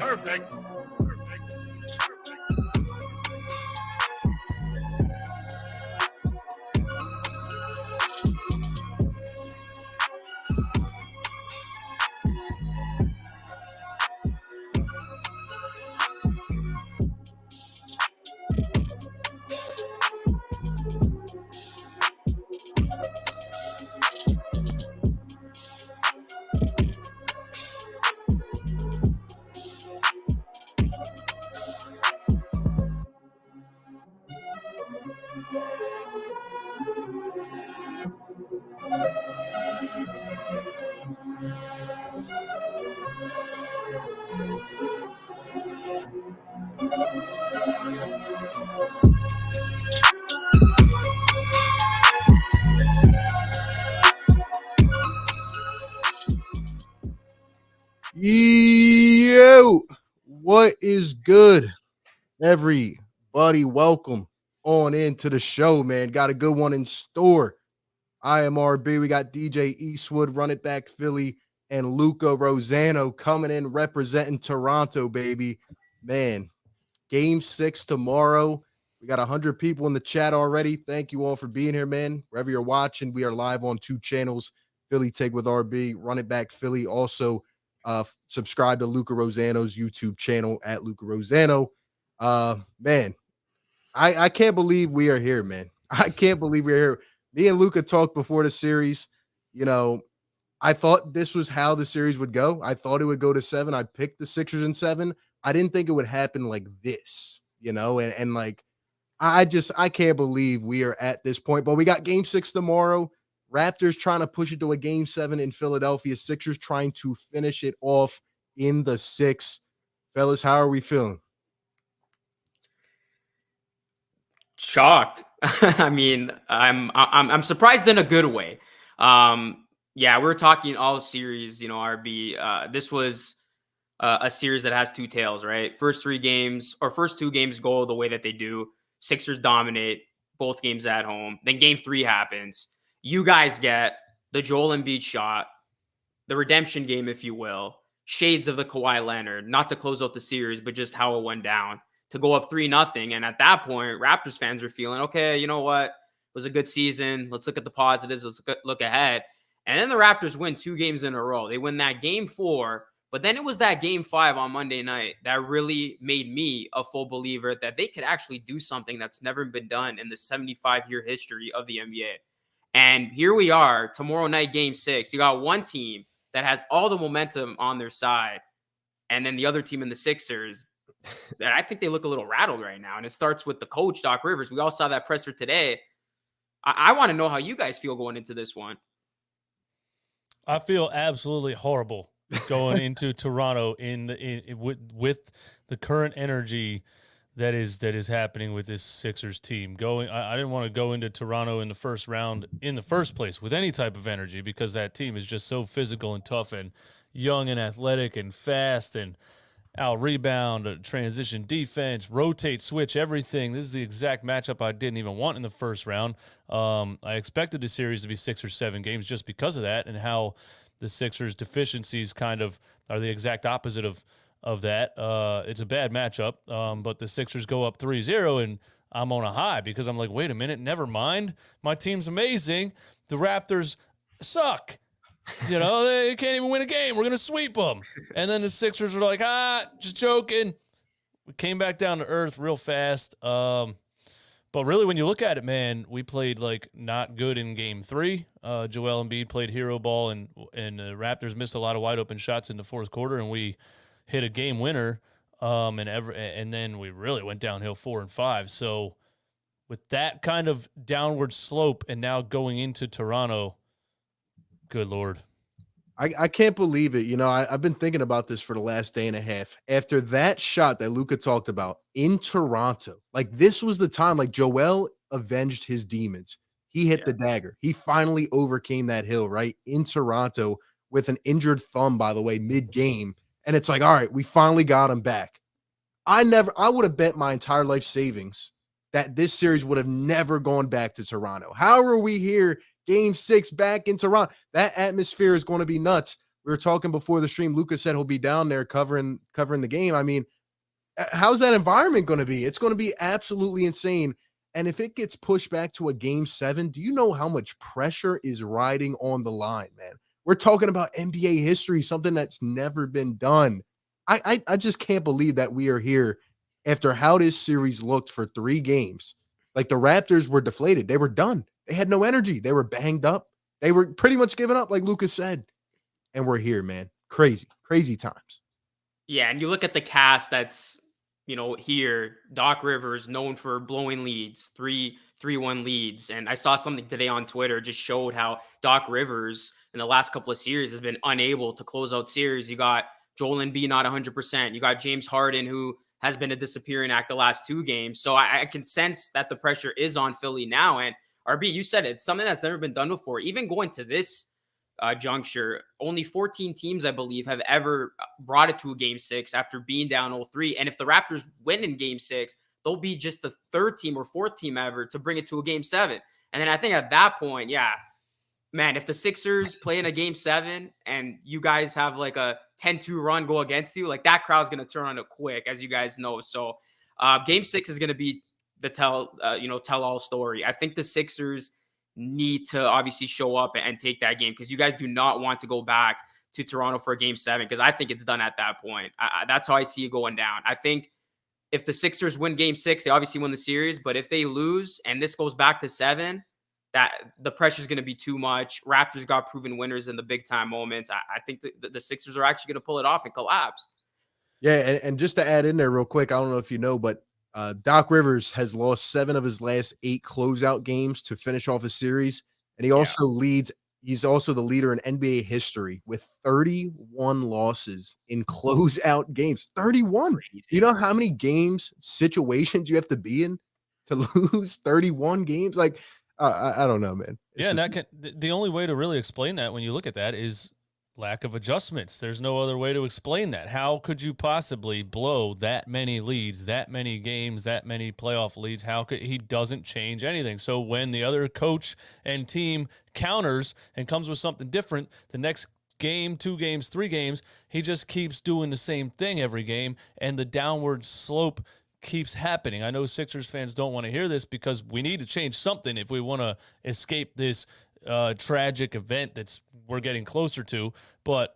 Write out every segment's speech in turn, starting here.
Perfect. Yo, what is good, everybody? Welcome on into the show, man. Got a good one in store. I am RB. We got DJ Eastwood, Run It Back Philly, and Luca Rosano coming in representing Toronto, baby. Man, game 6 tomorrow. We got 100 people in the chat already. Thank you all for being here, man. Wherever you're watching, we are live on 2 channels, Philly Take with RB, Run It Back Philly. Also, subscribe to Luca Rosano's YouTube channel at Luca Rosano. Man, I can't believe we are here, man. I can't believe we're here. Me and Luca talked before the series. You know, I thought this was how the series would go. I thought it would go to 7. I picked the Sixers in 7. I didn't think it would happen like this, and like I can't believe we are at this point. But we got game 6 tomorrow. Raptors trying to push it to a game 7 in Philadelphia. Sixers trying to finish it off in the 6. Fellas, how are we feeling? Shocked. I mean, I'm surprised in a good way. Yeah, we're talking all series, RB. This was a series that has 2 tails, right? First 2 games go the way that they do. Sixers dominate both games at home. Then game 3 happens. You guys get the Joel Embiid shot, the redemption game, if you will, shades of the Kawhi Leonard, not to close out the series, but just how it went down to go up 3-0. And at that point, Raptors fans are feeling, okay, you know what? It was a good season. Let's look at the positives. Let's look ahead. And then the Raptors win 2 games in a row. They win that game 4, but then it was that game 5 on Monday night that really made me a full believer that they could actually do something that's never been done in the 75-year history of the NBA. And here we are, tomorrow night, game 6. You got one team that has all the momentum on their side, and then the other team in the Sixers, that I think they look a little rattled right now. And it starts with the coach, Doc Rivers. We all saw that presser today. I want to know how you guys feel going into this one. I feel absolutely horrible going into Toronto with the current energy that is happening with this Sixers team. I didn't want to go into Toronto in the first round in the first place with any type of energy because that team is just so physical and tough and young and athletic and fast and out rebound, transition defense, rotate, switch, everything. This is the exact matchup I didn't even want in the first round. I expected the series to be 6 or 7 games just because of that and how the Sixers' deficiencies kind of are the exact opposite of that. It's a bad matchup, but the Sixers go up 3-0, and I'm on a high because I'm like, wait a minute, never mind. My team's amazing. The Raptors suck. They can't even win a game. We're going to sweep them. And then the Sixers are like, just joking. We came back down to earth real fast. But really, when you look at it, man, we played like not good in game 3. Joel Embiid played hero ball, and the Raptors missed a lot of wide open shots in the fourth quarter, and we hit a game winner. And then we really went downhill 4 and 5. So with that kind of downward slope, and now going into Toronto, good Lord. I can't believe it. I've been thinking about this for the last day and a half. After that shot that Luca talked about in Toronto, like this was the time, like Joel avenged his demons. He hit the dagger. He finally overcame that hill, right? In Toronto with an injured thumb, by the way, mid-game. And it's like, all right, we finally got him back. I would have bet my entire life savings that this series would have never gone back to Toronto. How are we here? Game 6 back in Toronto. That atmosphere is going to be nuts. We were talking before the stream. Luca said he'll be down there covering the game. I mean, how's that environment going to be? It's going to be absolutely insane. And if it gets pushed back to a game 7, do you know how much pressure is riding on the line, man? We're talking about NBA history, something that's never been done. I just can't believe that we are here after how this series looked for 3 games. Like, the Raptors were deflated. They were done. They had no energy. They were banged up. They were pretty much giving up, like Lucas said. And we're here, man. Crazy, crazy times. Yeah, and you look at the cast that's, here, Doc Rivers, known for blowing leads, 3-1 leads. And I saw something today on Twitter, just showed how Doc Rivers in the last couple of series has been unable to close out series. You got Joel Embiid not 100%. You got James Harden, who has been a disappearing act the last 2 games. So I can sense that the pressure is on Philly now. And RB, you said it's something that's never been done before. Even going to this juncture, only 14 teams, I believe, have ever brought it to a game 6 after being down 0-3. And if the Raptors win in game 6, they'll be just the 3rd team or 4th team ever to bring it to a game 7. And then I think at that point, yeah, man, if the Sixers play in a game 7 and you guys have like a 10-2 run go against you, like, that crowd's going to turn on it quick, as you guys know. So game 6 is going to be the tell-all story. I think the Sixers need to obviously show up and take that game, because you guys do not want to go back to Toronto for a game 7, because I think it's done at that point. That's how I see it going down. I think if the Sixers win game 6, they obviously win the series, but if they lose and this goes back to 7, that the pressure is going to be too much. Raptors got proven winners in the big time moments. I think the Sixers are actually going to pull it off and collapse. Yeah, and just to add in there real quick, I don't know if you know, but Doc Rivers has lost 7 of his last 8 closeout games to finish off a series. And he's also the leader in NBA history with 31 losses in closeout games. 31. Crazy. You know how many situations you have to be in to lose 31 games? Like, I don't know, man. The only way to really explain that, when you look at that, is lack of adjustments. There's no other way to explain that. How could you possibly blow that many leads, that many games, that many playoff leads? He doesn't change anything. So when the other coach and team counters and comes with something different, the next game, 2 games, 3 games, he just keeps doing the same thing every game, and the downward slope keeps happening. I know Sixers fans don't want to hear this, because we need to change something if we want to escape this tragic event that's we're getting closer to. But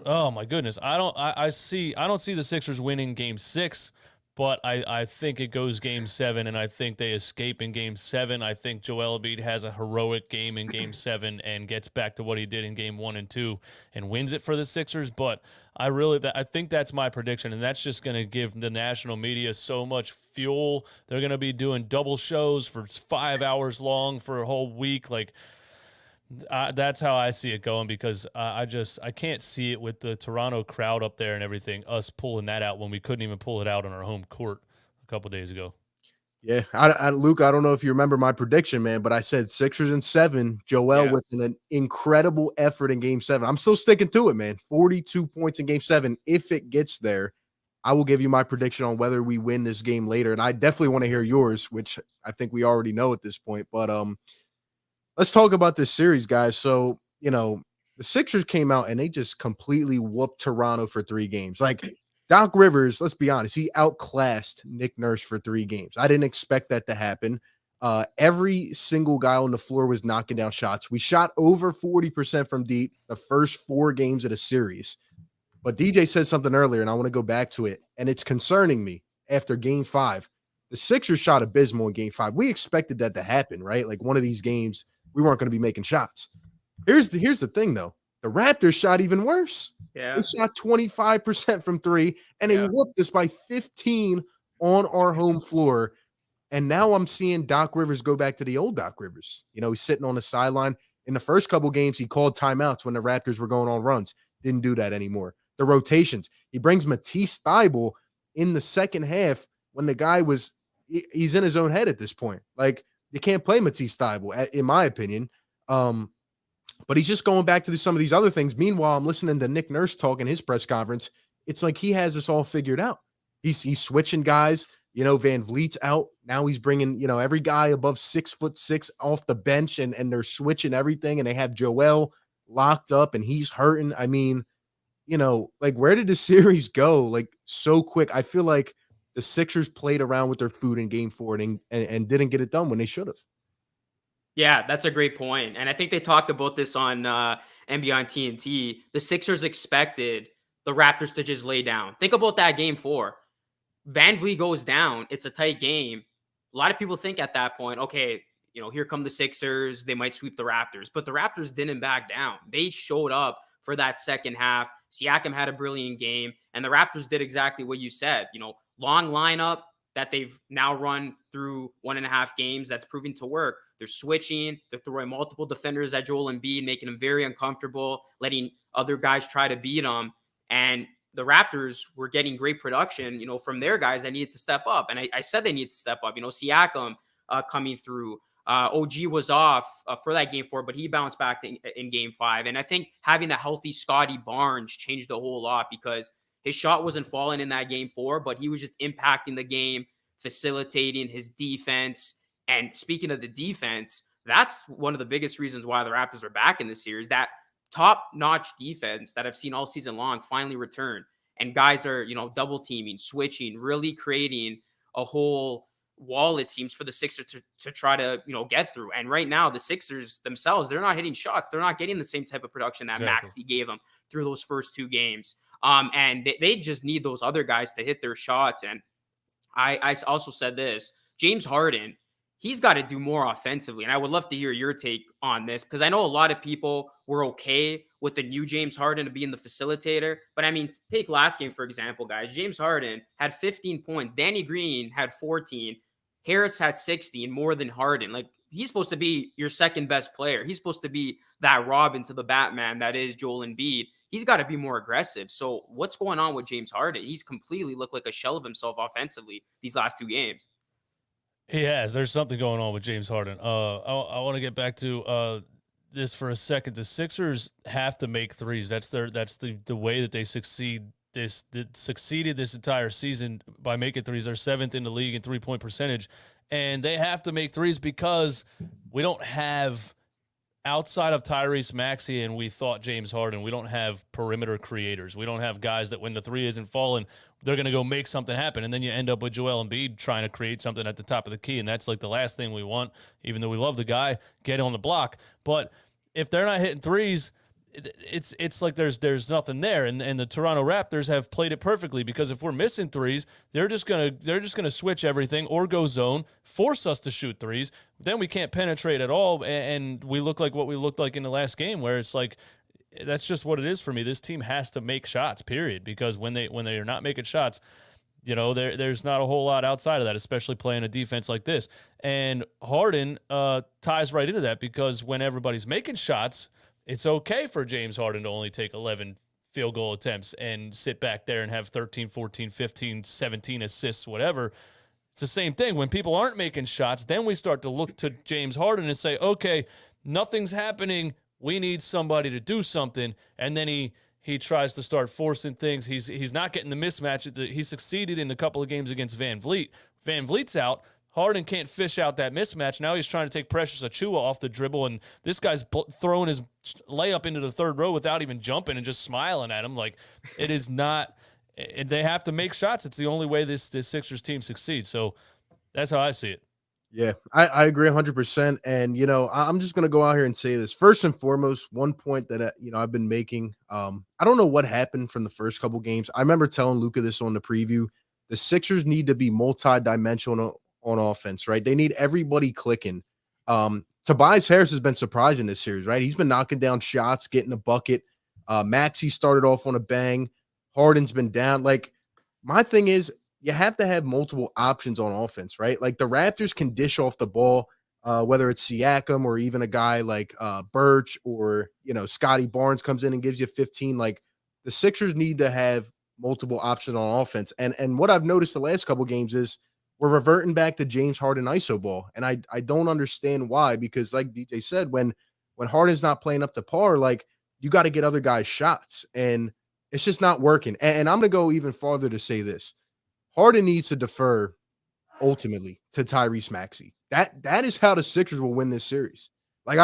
oh my goodness, I don't see the Sixers winning game 6, but I think it goes game 7, and I think they escape in game 7. I think Joel Embiid has a heroic game in game 7 and gets back to what he did in game 1 and 2 and wins it for the Sixers. But I think that's my prediction, and that's just going to give the national media so much fuel. They're going to be doing double shows for 5 hours long for a whole week. Like, that's how I see it going, because I can't see it with the Toronto crowd up there and everything, us pulling that out when we couldn't even pull it out on our home court a couple days ago. Yeah, Luke, I don't know if you remember my prediction, man, but I said Sixers in 7, Joel with an incredible effort in game 7. I'm still sticking to it, man. 42 points in game 7. If it gets there, I will give you my prediction on whether we win this game later. And I definitely want to hear yours, which I think we already know at this point. But let's talk about this series, guys. So, the Sixers came out and they just completely whooped Toronto for 3 games. Like, Doc Rivers, let's be honest, he outclassed Nick Nurse for 3 games. I didn't expect that to happen. Every single guy on the floor was knocking down shots. We shot over 40% from deep the first 4 games of the series. But DJ said something earlier, and I want to go back to it, and it's concerning me after game 5. The Sixers shot abysmal in game 5. We expected that to happen, right? Like, one of these games, we weren't going to be making shots. Here's the thing, though. The Raptors shot even worse. Yeah. They shot 25% from 3, and they whooped us by 15 on our home floor. And now I'm seeing Doc Rivers go back to the old Doc Rivers. He's sitting on the sideline. In the first couple games, he called timeouts when the Raptors were going on runs. Didn't do that anymore. The rotations. He brings Matisse Thybulle in the second half when the guy he's in his own head at this point. Like, you can't play Matisse Thybulle, in my opinion. But he's just going back to some of these other things. Meanwhile, I'm listening to Nick Nurse talk in his press conference. It's like he has this all figured out. He's switching guys. Van Vliet's out. Now he's bringing, every guy above 6'6" off the bench, and they're switching everything. And they have Joel locked up and he's hurting. I mean, like where did the series go? Like so quick. I feel like the Sixers played around with their food in game 4 and didn't get it done when they should have. Yeah, that's a great point. And I think they talked about this on NBA on TNT. The Sixers expected the Raptors to just lay down. Think about that game 4. Van Vliet goes down. It's a tight game. A lot of people think at that point, okay, here come the Sixers. They might sweep the Raptors. But the Raptors didn't back down. They showed up for that second half. Siakam had a brilliant game. And the Raptors did exactly what you said. Long lineup that they've now run through 1.5 games that's proving to work. They're switching. They're throwing multiple defenders at Joel Embiid, making him very uncomfortable, letting other guys try to beat him. And the Raptors were getting great production, from their guys that needed to step up. And I said they needed to step up. Siakam coming through. OG was off for that game 4, but he bounced back in game 5. And I think having a healthy Scotty Barnes changed a whole lot because his shot wasn't falling in that game 4, but he was just impacting the game, facilitating his defense. And speaking of the defense, that's one of the biggest reasons why the Raptors are back in this series. That top-notch defense that I've seen all season long finally returned. And guys are, double teaming, switching, really creating a whole wall, it seems, for the Sixers to try to, get through. And right now, the Sixers themselves, they're not hitting shots. They're not getting the same type of production that Maxey gave them through those first 2 games. And they just need those other guys to hit their shots. And I also said this, James Harden, he's got to do more offensively. And I would love to hear your take on this because I know a lot of people were okay with the new James Harden being the facilitator. But I mean, take last game, for example, guys. James Harden had 15 points. Danny Green had 14. Harris had 16, more than Harden. Like, he's supposed to be your second best player. He's supposed to be that Robin to the Batman that is Joel Embiid. He's got to be more aggressive. So what's going on with James Harden? He's completely looked like a shell of himself offensively these last 2 games. He has. There's something going on with James Harden. I want to get back to this for a second. The Sixers have to make threes. That's the way that they succeeded this entire season by making threes. They're 7th in the league in 3-point percentage, and they have to make threes because we don't have, outside of Tyrese Maxey and we thought James Harden, we don't have perimeter creators. We don't have guys that when the 3 isn't falling, they're going to go make something happen. And then you end up with Joel Embiid trying to create something at the top of the key. And that's like the last thing we want, even though we love the guy, get on the block. But if they're not hitting threes, it's like there's nothing there. And the Toronto Raptors have played it perfectly because if we're missing threes, they're just gonna switch everything or go zone, force us to shoot threes. Then we can't penetrate at all, and we look like what we looked like in the last game, where it's like that's just what it is for me. This team has to make shots, period, because when they are not making shots, there's not a whole lot outside of that, especially playing a defense like this. And Harden ties right into that because when everybody's making shots, it's okay for James Harden to only take 11 field goal attempts and sit back there and have 13, 14, 15, 17 assists, whatever. It's the same thing. When people aren't making shots, then we start to look to James Harden and say, okay, nothing's happening. We need somebody to do something. And then he tries to start forcing things. He's not getting the mismatch. He succeeded in a couple of games against Van Vliet. Van Vliet's out. Harden can't fish out that mismatch. Now he's trying to take Precious Achiuwa off the dribble, and this guy's throwing his layup into the third row without even jumping and just smiling at him. Like, it is not – they have to make shots. It's the only way this Sixers team succeeds. So that's how I see it. Yeah, I agree 100%. And, I'm just going to go out here and say this. First and foremost, one point that, I've been making, I don't know what happened from the first couple games. I remember telling Luca this on the preview. The Sixers need to be multi-dimensional on offense, right? They need everybody clicking. Tobias Harris has been surprising this series, right? He's been knocking down shots, getting a bucket. Maxey started off on a bang. Harden's been down. Like, my thing is, you have to have multiple options on offense, right? Like, the Raptors can dish off the ball, whether it's Siakam or even a guy like Birch or, Scotty Barnes comes in and gives you 15. Like, the Sixers need to have multiple options on offense. And what I've noticed the last couple games is we're reverting back to James Harden ISO ball. And I don't understand why, because like DJ said, when Harden's not playing up to par, like, you got to get other guys shots, and it's just not working. And I'm going to go even farther to say this. Harden needs to defer ultimately to Tyrese Maxey. That is how the Sixers will win this series. Like,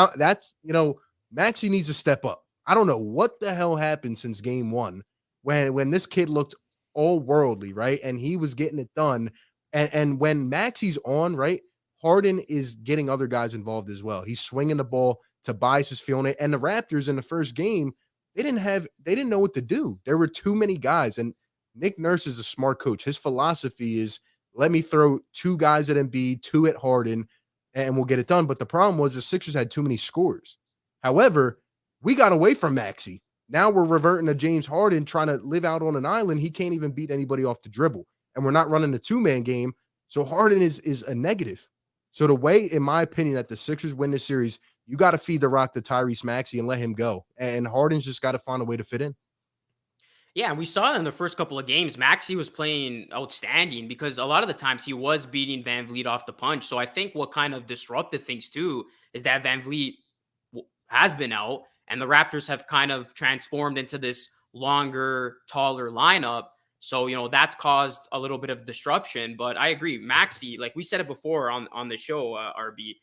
Maxey needs to step up. I don't know what the hell happened since game one when this kid looked all worldly, right? And he was getting it done. And when Maxi's on, right, Harden is getting other guys involved as well. He's swinging the ball. Tobias is feeling it. And the Raptors in the first game, they didn't know what to do. There were too many guys. And Nick Nurse is a smart coach. His philosophy is let me throw 2 guys at Embiid, 2 at Harden, and we'll get it done. But the problem was the Sixers had too many scores. However, we got away from Maxey. Now we're reverting to James Harden trying to live out on an island. He can't even beat anybody off the dribble. And we're not running the 2-man game. So Harden is a negative. So the way, in my opinion, that the Sixers win this series, you got to feed the rock to Tyrese Maxey and let him go. And Harden's just got to find a way to fit in. Yeah, and we saw in the first couple of games, Maxey was playing outstanding because a lot of the times he was beating Van Vliet off the punch. So I think what kind of disrupted things too is that Van Vliet has been out and the Raptors have kind of transformed into this longer, taller lineup. So, that's caused a little bit of disruption. But I agree, Maxey, like we said it before on the show, RB,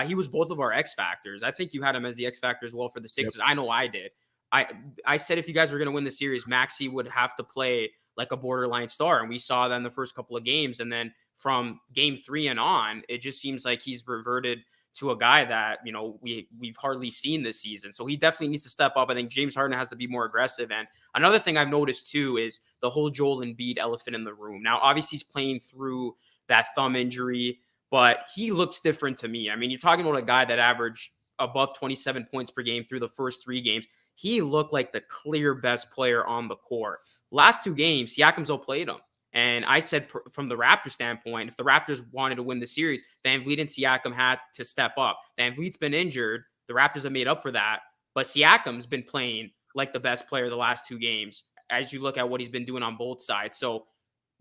he was both of our X factors. I think you had him as the X factor as well for the Sixers. Yep. I know I did. I said if you guys were going to win the series, Maxey would have to play like a borderline star. And we saw that in the first couple of games. And then from game 3 and on, it just seems like he's reverted to a guy that, we've hardly seen this season. So he definitely needs to step up. I think James Harden has to be more aggressive. And another thing I've noticed too is the whole Joel Embiid elephant in the room. Now, obviously he's playing through that thumb injury, but he looks different to me. I mean, you're talking about a guy that averaged above 27 points per game through the first 3 games. He looked like the clear best player on the court. Last 2 games, Siakam's outplayed him. And I said from the Raptors standpoint, if the Raptors wanted to win the series, Van Vliet and Siakam had to step up. Van Vliet's been injured. The Raptors have made up for that. But Siakam's been playing like the best player the last 2 games as you look at what he's been doing on both sides. So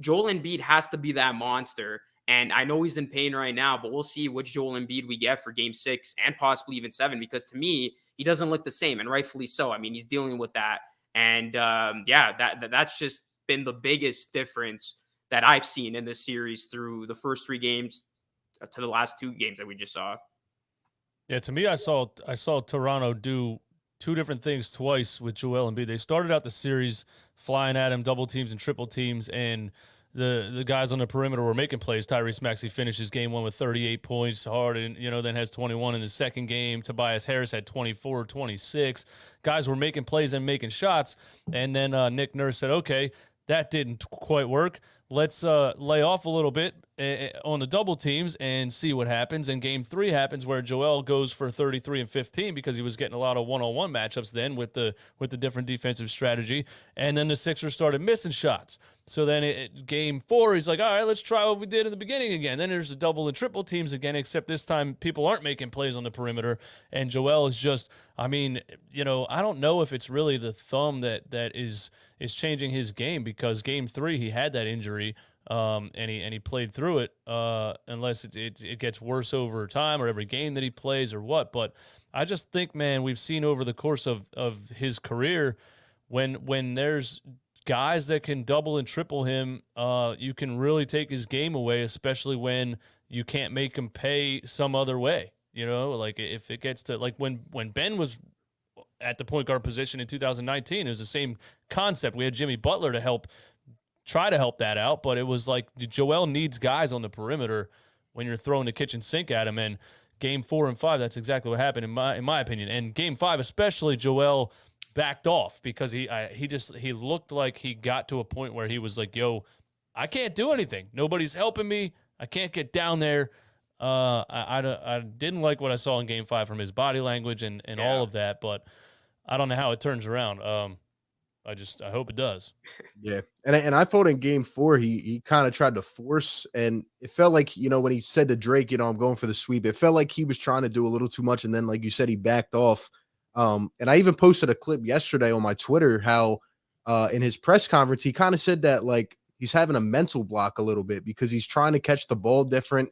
Joel Embiid has to be that monster. And I know he's in pain right now, but we'll see which Joel Embiid we get for game 6 and possibly even 7, because to me, he doesn't look the same, and rightfully so. I mean, he's dealing with that. And that's just been the biggest difference that I've seen in this series through the first 3 games to the last 2 games that we just saw. Yeah, to me, I saw Toronto do 2 different things twice with Joel Embiid. They started out the series flying at him, double teams and triple teams, and the guys on the perimeter were making plays. Tyrese Maxey finishes game 1 with 38 points. Harden, then has 21 in the second game. Tobias Harris had 24, 26. Guys were making plays and making shots. And then Nick Nurse said, okay, that didn't quite work. Let's lay off a little bit on the double teams and see what happens. And game 3 happens where Joel goes for 33 and 15 because he was getting a lot of one-on-one matchups then with the different defensive strategy. And then the Sixers started missing shots. So then game 4, he's like, all right, let's try what we did in the beginning again. Then there's the double and triple teams again, except this time people aren't making plays on the perimeter. And Joel is just, I don't know if it's really the thumb that is changing his game, because game 3 he had that injury. And he played through it, unless it gets worse over time or every game that he plays or what. But I just think, man, we've seen over the course of his career, when there's guys that can double and triple him, you can really take his game away, especially when you can't make him pay some other way. Like if it gets to like when Ben was at the point guard position in 2019, it was the same concept. We had Jimmy Butler to try to help that out, but it was like Joel needs guys on the perimeter when you're throwing the kitchen sink at him. And game 4 and 5, that's exactly what happened in my opinion. And game 5 especially, Joel backed off because he looked like he got to a point where he was like, yo, I can't do anything. Nobody's helping me. I can't get down there. I didn't like what I saw in game 5 from his body language and all of that, but I don't know how it turns around. I hope it does. Yeah. And I thought in game 4, he kind of tried to force, and it felt like, when he said to Drake, I'm going for the sweep, it felt like he was trying to do a little too much. And then, like you said, he backed off. And I even posted a clip yesterday on my Twitter, how in his press conference, he kind of said that like he's having a mental block a little bit because he's trying to catch the ball different,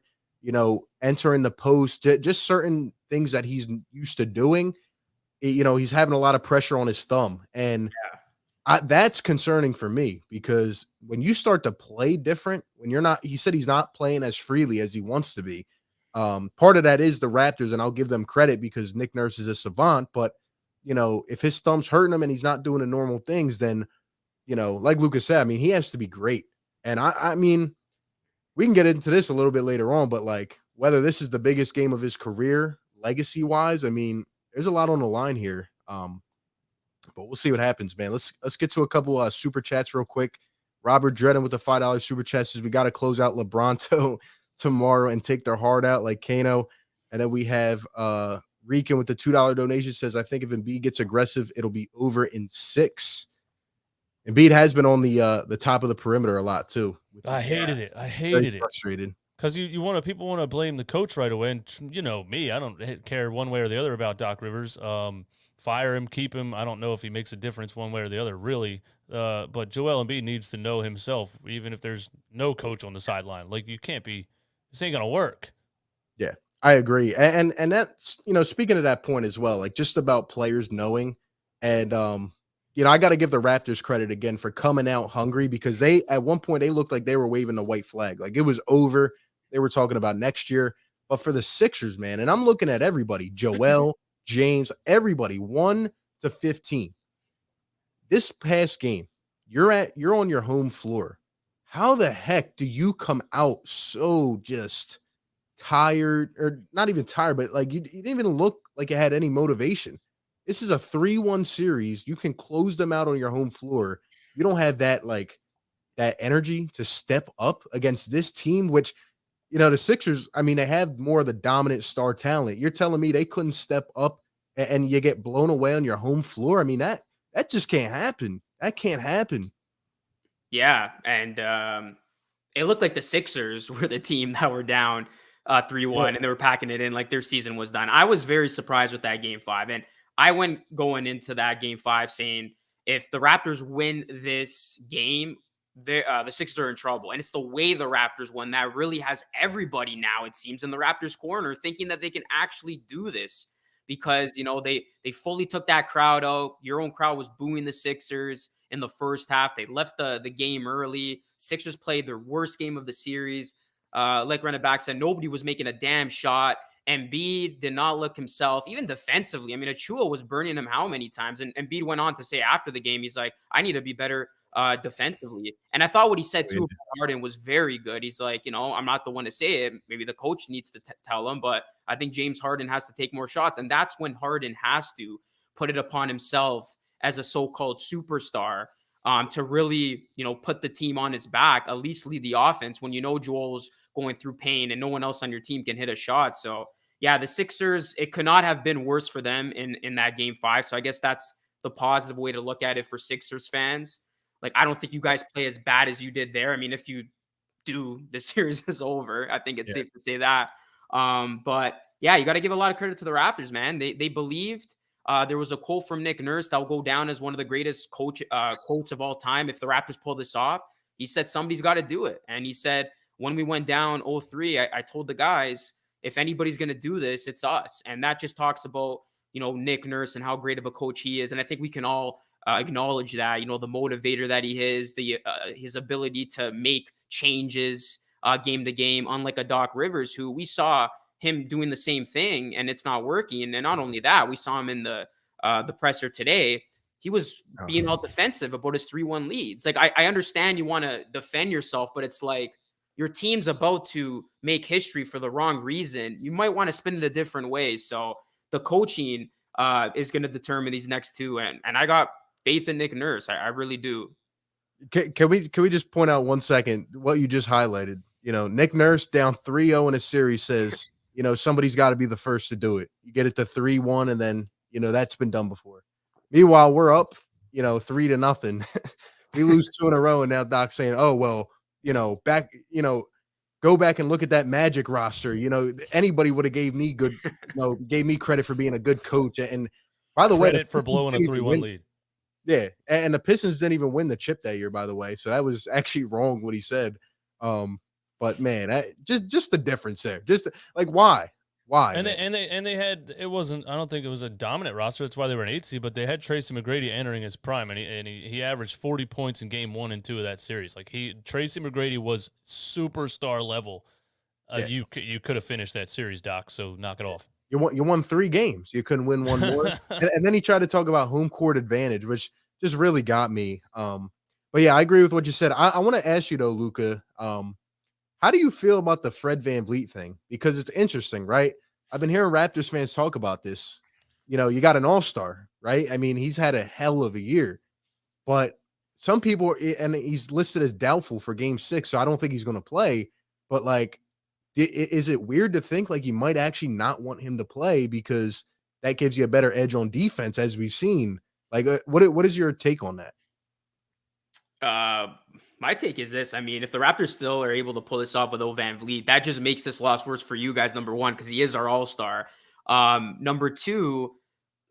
entering the post, just certain things that he's used to doing. He's having a lot of pressure on his thumb. And that's concerning for me, because when you start to play different, when you're not, he said he's not playing as freely as he wants to be. Part of that is the Raptors, and I'll give them credit because Nick Nurse is a savant, but if his thumb's hurting him and he's not doing the normal things, then, like Lucas said, I mean, he has to be great. And I mean, we can get into this a little bit later on, but like whether this is the biggest game of his career, legacy wise, I mean, there's a lot on the line here. But we'll see what happens, man. Let's get to a couple super chats real quick. Robert Dredden with the $5 super chat says we got to close out LeBronto tomorrow and take their heart out like Kano. And then we have Rican with the $2 donation says, I think if Embiid gets aggressive, it'll be over in 6. Embiid has been on the top of the perimeter a lot too. I hated it. I hated it. Frustrated. Because people want to blame the coach right away, and me, I don't care one way or the other about Doc Rivers. Fire him, keep him. I don't know if he makes a difference one way or the other, really. But Joel Embiid needs to know himself, even if there's no coach on the sideline. Like, you can't be. This ain't gonna work. Yeah, I agree, and that's speaking of that point as well, like just about players knowing, and I got to give the Raptors credit again for coming out hungry because they at one point they looked like they were waving the white flag, like it was over. They were talking about next year, but for the Sixers, man, and I'm looking at everybody, Joel. James, everybody, 1 to 15. This past game, you're on your home floor. How the heck do you come out so just tired, or not even tired, but like you didn't even look like you had any motivation? This is a 3-1 series. You can close them out on your home floor. You don't have that energy to step up against this team, which the Sixers, I mean, they have more of the dominant star talent. You're telling me they couldn't step up and you get blown away on your home floor? I mean, that just can't happen. That can't happen. Yeah, and it looked like the Sixers were the team that were down 3-1, and they were packing it in like their season was done. I was very surprised with that Game 5, and I went going into that Game 5 saying if the Raptors win this game, the Sixers are in trouble. And it's the way the Raptors won that really has everybody now, it seems, in the Raptors corner thinking that they can actually do this because, they fully took that crowd out. Your own crowd was booing the Sixers in the first half. They left the game early. Sixers played their worst game of the series. Like Renna Back said, nobody was making a damn shot. Embiid did not look himself, even defensively. I mean, Achua was burning him how many times? And Embiid went on to say after the game, he's like, I need to be better defensively. And I thought what he said too about Harden was very good. He's like, I'm not the one to say it. Maybe the coach needs to tell him, but I think James Harden has to take more shots. And that's when Harden has to put it upon himself as a so-called superstar to really, put the team on his back, at least lead the offense when Joel's going through pain and no one else on your team can hit a shot. So yeah, the Sixers, it could not have been worse for them in that Game 5. So I guess that's the positive way to look at it for Sixers fans. Like, I don't think you guys play as bad as you did there. I mean, if you do, the series is over. I think it's safe to say that. But yeah, you got to give a lot of credit to the Raptors, man. They believed. There was a quote from Nick Nurse that will go down as one of the greatest quotes of all time. If the Raptors pull this off, he said somebody's got to do it. And he said when we went down 0-3, I told the guys, if anybody's going to do this, it's us. And that just talks about Nick Nurse and how great of a coach he is. And I think we can all acknowledge that, the motivator that he is, his ability to make changes game to game, unlike a Doc Rivers, who we saw him doing the same thing and it's not working. And not only that, we saw him in the presser today. He was being all defensive about his 3-1 leads. Like, I understand you want to defend yourself, but it's like your team's about to make history for the wrong reason. You might want to spin it a different way. So the coaching is going to determine these next two. And I got faith in Nick Nurse. I really do. Can we just point out 1 second what you just highlighted? Nick Nurse down 3-0 in a series says, somebody's got to be the first to do it. You get it to 3-1, and then, that's been done before. Meanwhile, we're up, 3-0. We lose 2 in a row, and now Doc's saying, oh, well, go back and look at that Magic roster. Anybody would have gave me credit for being a good coach. And by the way, credit for blowing a 3-1 lead. Yeah, and the Pistons didn't even win the chip that year, by the way. So that was actually wrong what he said. But man, just the difference there. Just like why? And they had, it wasn't, I don't think it was a dominant roster. That's why they were an 8 seed, but they had Tracy McGrady entering his prime, and he averaged 40 points in game 1 and 2 of that series. Like, Tracy McGrady was superstar level. You could have finished that series, Doc. So knock it off. You won 3 games. You couldn't win one more. And then he tried to talk about home court advantage, which just really got me. But yeah, I agree with what you said. I want to ask you though, Luca, how do you feel about the Fred VanVleet thing? Because it's interesting, right? I've been hearing Raptors fans talk about this. You got an all-star, right? I mean, he's had a hell of a year, but some people, and he's listed as doubtful for game 6, so I don't think he's going to play. But like, is it weird to think like you might actually not want him to play because that gives you a better edge on defense, as we've seen? Like, what is your take on that? My take is this. I mean, if the Raptors still are able to pull this off with VanVleet, that just makes this loss worse for you guys, number one, because he is our all-star. Number two,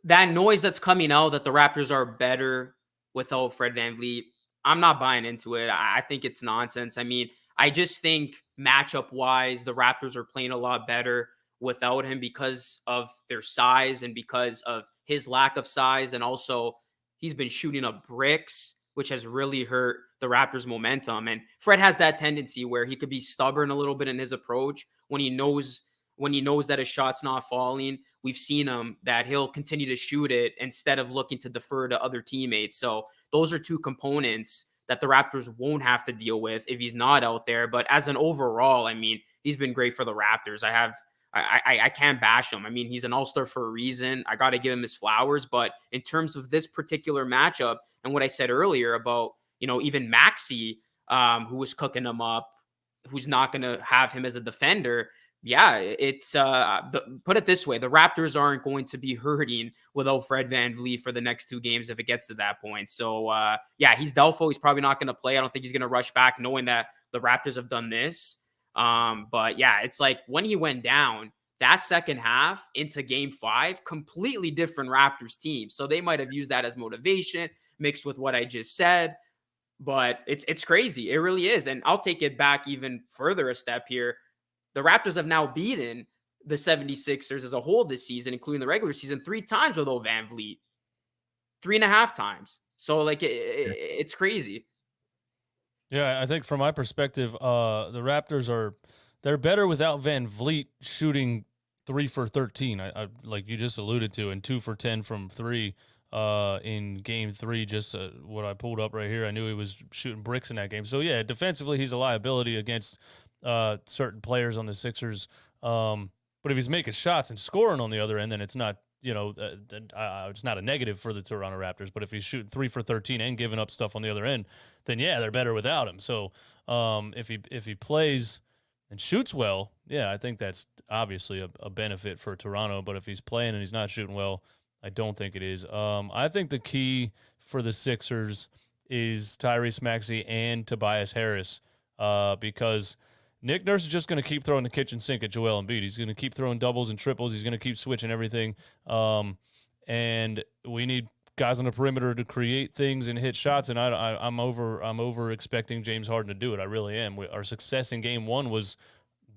that noise that's coming out that the Raptors are better without Fred VanVleet, I'm not buying into it. I think it's nonsense. I mean, I just think matchup-wise, the Raptors are playing a lot better without him because of their size and because of his lack of size. And also, he's been shooting up bricks, which has really hurt the Raptors' momentum. And Fred has that tendency where he could be stubborn a little bit in his approach when he knows that his shot's not falling. We've seen him that he'll continue to shoot it instead of looking to defer to other teammates. So those are two components that the Raptors won't have to deal with if he's not out there. But as an overall, I mean, he's been great for the Raptors. I can't bash him. I mean, he's an all-star for a reason. I got to give him his flowers. But in terms of this particular matchup and what I said earlier about, even Maxey, who was cooking him up, who's not going to have him as a defender. Yeah, it's put it this way. The Raptors aren't going to be hurting without Fred VanVleet for the next 2 games if it gets to that point. So, yeah, he's doubtful. He's probably not going to play. I don't think he's going to rush back knowing that the Raptors have done this. But yeah, it's like when he went down that second half into game 5, completely different Raptors team. So they might have used that as motivation mixed with what I just said, but it's crazy. It really is. And I'll take it back even further a step here. The Raptors have now beaten the 76ers as a whole this season, including the regular season, 3 times with VanVleet, 3.5 times. So like it's crazy. Yeah, I think from my perspective, the Raptors they're better without VanVleet shooting 3 for 13. I like you just alluded to, and 2 for 10 from 3 in game 3. Just what I pulled up right here, I knew he was shooting bricks in that game. So yeah, defensively he's a liability against certain players on the Sixers. But if he's making shots and scoring on the other end, then it's not. It's not a negative for the Toronto Raptors, but if he's shooting 3 for 13 and giving up stuff on the other end, then yeah, they're better without him. So if he plays and shoots well, yeah, I think that's obviously a benefit for Toronto. But if he's playing and he's not shooting well, I don't think it is. I think the key for the Sixers is Tyrese Maxey and Tobias Harris because Nick Nurse is just going to keep throwing the kitchen sink at Joel Embiid. He's going to keep throwing doubles and triples. He's going to keep switching everything. And we need guys on the perimeter to create things and hit shots. And I'm over expecting James Harden to do it. I really am. Our success in game 1 was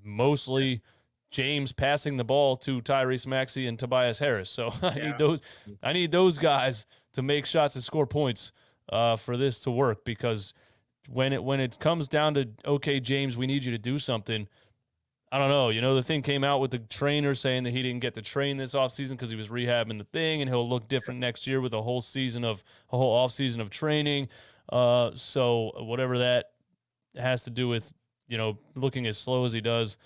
mostly James passing the ball to Tyrese Maxey and Tobias Harris. So I need those guys to make shots and score points for this to work, because when it comes down to, okay, James, we need you to do something, I don't know. The thing came out with the trainer saying that he didn't get to train this offseason because he was rehabbing the thing, and he'll look different next year with a whole offseason of training. So whatever that has to do with, looking as slow as he does,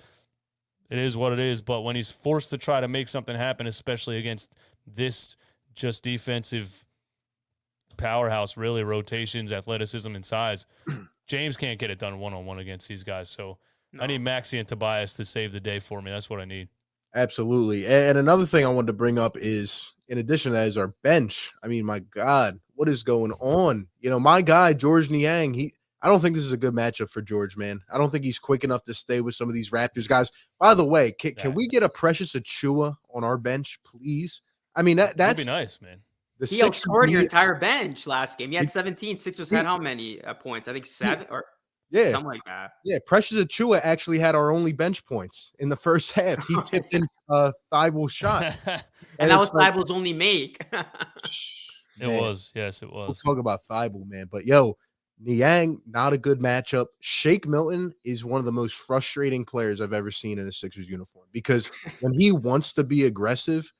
it is what it is. But when he's forced to try to make something happen, especially against this just defensive powerhouse, really, rotations, athleticism, and size, James can't get it done one-on-one against these guys. So no. I need Maxey and Tobias to save the day for me. That's what I need. Absolutely. And another thing I wanted to bring up is, in addition to that, is our bench. I mean, my God, what is going on? My guy, George Niang, I don't think this is a good matchup for George, man. I don't think he's quick enough to stay with some of these Raptors guys. By the way, can we get a Precious Achiuwa on our bench, please? I mean, that'd be nice, man. He outscored your entire bench last game. He had 17. Sixers had how many points? I think 7 or something like that. Yeah, Precious Achiuwa actually had our only bench points in the first half. He tipped in a Thibault shot. and that was Thibault's only make. It was. Yes, it was. We'll talk about Thibault, man. But, yo, Niang, not a good matchup. Shake Milton is one of the most frustrating players I've ever seen in a Sixers uniform because when he wants to be aggressive,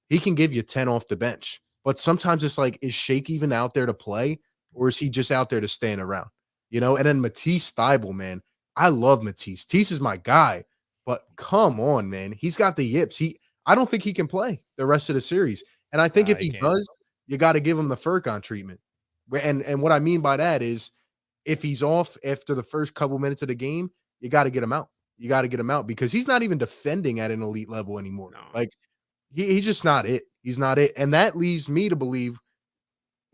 he can give you 10 off the bench. But sometimes it's like, is Shake even out there to play or is he just out there to stand around? And then Matisse Thybulle, man. I love Matisse. Matisse is my guy, but come on, man. He's got the yips. I don't think he can play the rest of the series. And I think if he does, you got to give him the Furkan treatment. And what I mean by that is if he's off after the first couple minutes of the game, you got to get him out. You got to get him out because he's not even defending at an elite level anymore. No. Like he's just not it. He's not it. And that leaves me to believe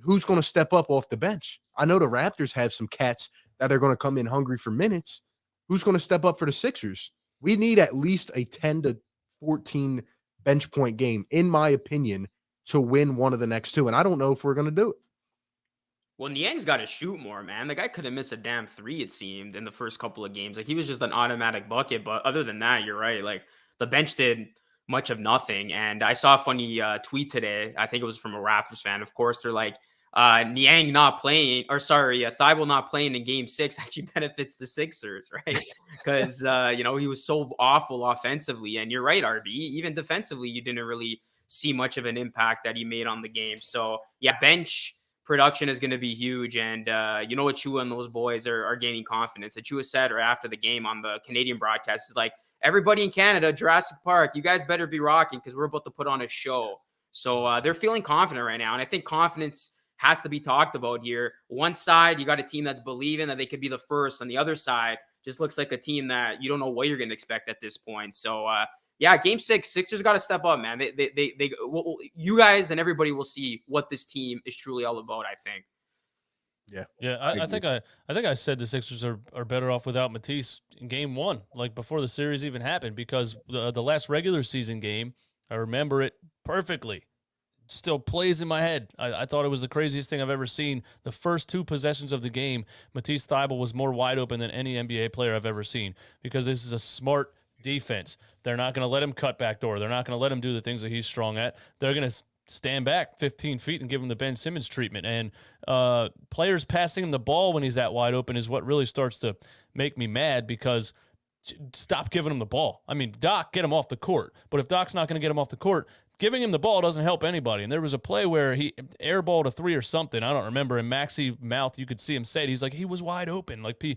who's going to step up off the bench. I know the Raptors have some cats that are going to come in hungry for minutes. Who's going to step up for the Sixers? We need at least a 10 to 14 bench point game, in my opinion, to win one of the next two. And I don't know if we're going to do it. Well, Niang's got to shoot more, man. The guy couldn't miss a damn three, it seemed, in the first couple of games. Like, he was just an automatic bucket. But other than that, you're right. Like, the bench did much of nothing. And I saw a funny tweet today. I think it was from a Raptors fan. Of course, they're like, Niang not playing, or sorry, Thybulle not playing in game 6 actually benefits the Sixers, right? Because, he was so awful offensively. And you're right, RB. Even defensively, you didn't really see much of an impact that he made on the game. So, yeah, bench production is going to be huge. And Achua and those boys are gaining confidence. Achua said, or after the game on the Canadian broadcast, is like, everybody in Canada, Jurassic Park, you guys better be rocking because we're about to put on a show. So they're feeling confident right now. And I think confidence has to be talked about here. One side, you got a team that's believing that they could be the first. On the other side, just looks like a team that you don't know what you're going to expect at this point. So, game 6, Sixers got to step up, man. You guys and everybody will see what this team is truly all about, I think. Yeah. I think I said the Sixers are better off without Matisse in game 1, like before the series even happened, because the last regular season game, I remember it perfectly. Still plays in my head. I thought it was the craziest thing I've ever seen. The first 2 possessions of the game, Matisse Thybulle was more wide open than any NBA player I've ever seen, because this is a smart defense. They're not going to let him cut back door. They're not going to let him do the things that he's strong at. They're going to stand back 15 feet and give him the Ben Simmons treatment. And players passing him the ball when he's that wide open is what really starts to make me mad, because stop giving him the ball. I mean, Doc, get him off the court. But if Doc's not going to get him off the court, giving him the ball doesn't help anybody. And there was a play where he airballed a 3 or something. I don't remember. And Maxey mouth, you could see him say it. He's like, he was wide open. Like, the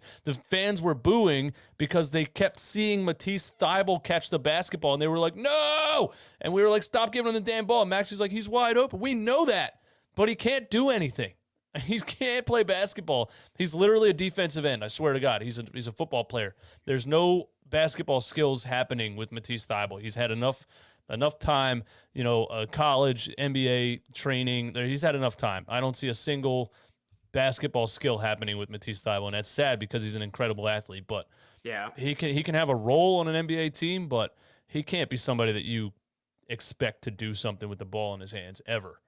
fans were booing because they kept seeing Matisse Thybulle catch the basketball. And they were like, no. And we were like, stop giving him the damn ball. And Maxey's like, he's wide open. We know that. But he can't do anything. He can't play basketball. He's literally a defensive end. I swear to God, he's a football player. There's no basketball skills happening with Matisse Thybulle. He's had enough time, college, NBA training. He's had enough time. I don't see a single basketball skill happening with Matisse Thybulle, and that's sad because he's an incredible athlete. But yeah, he can have a role on an NBA team, but he can't be somebody that you expect to do something with the ball in his hands ever.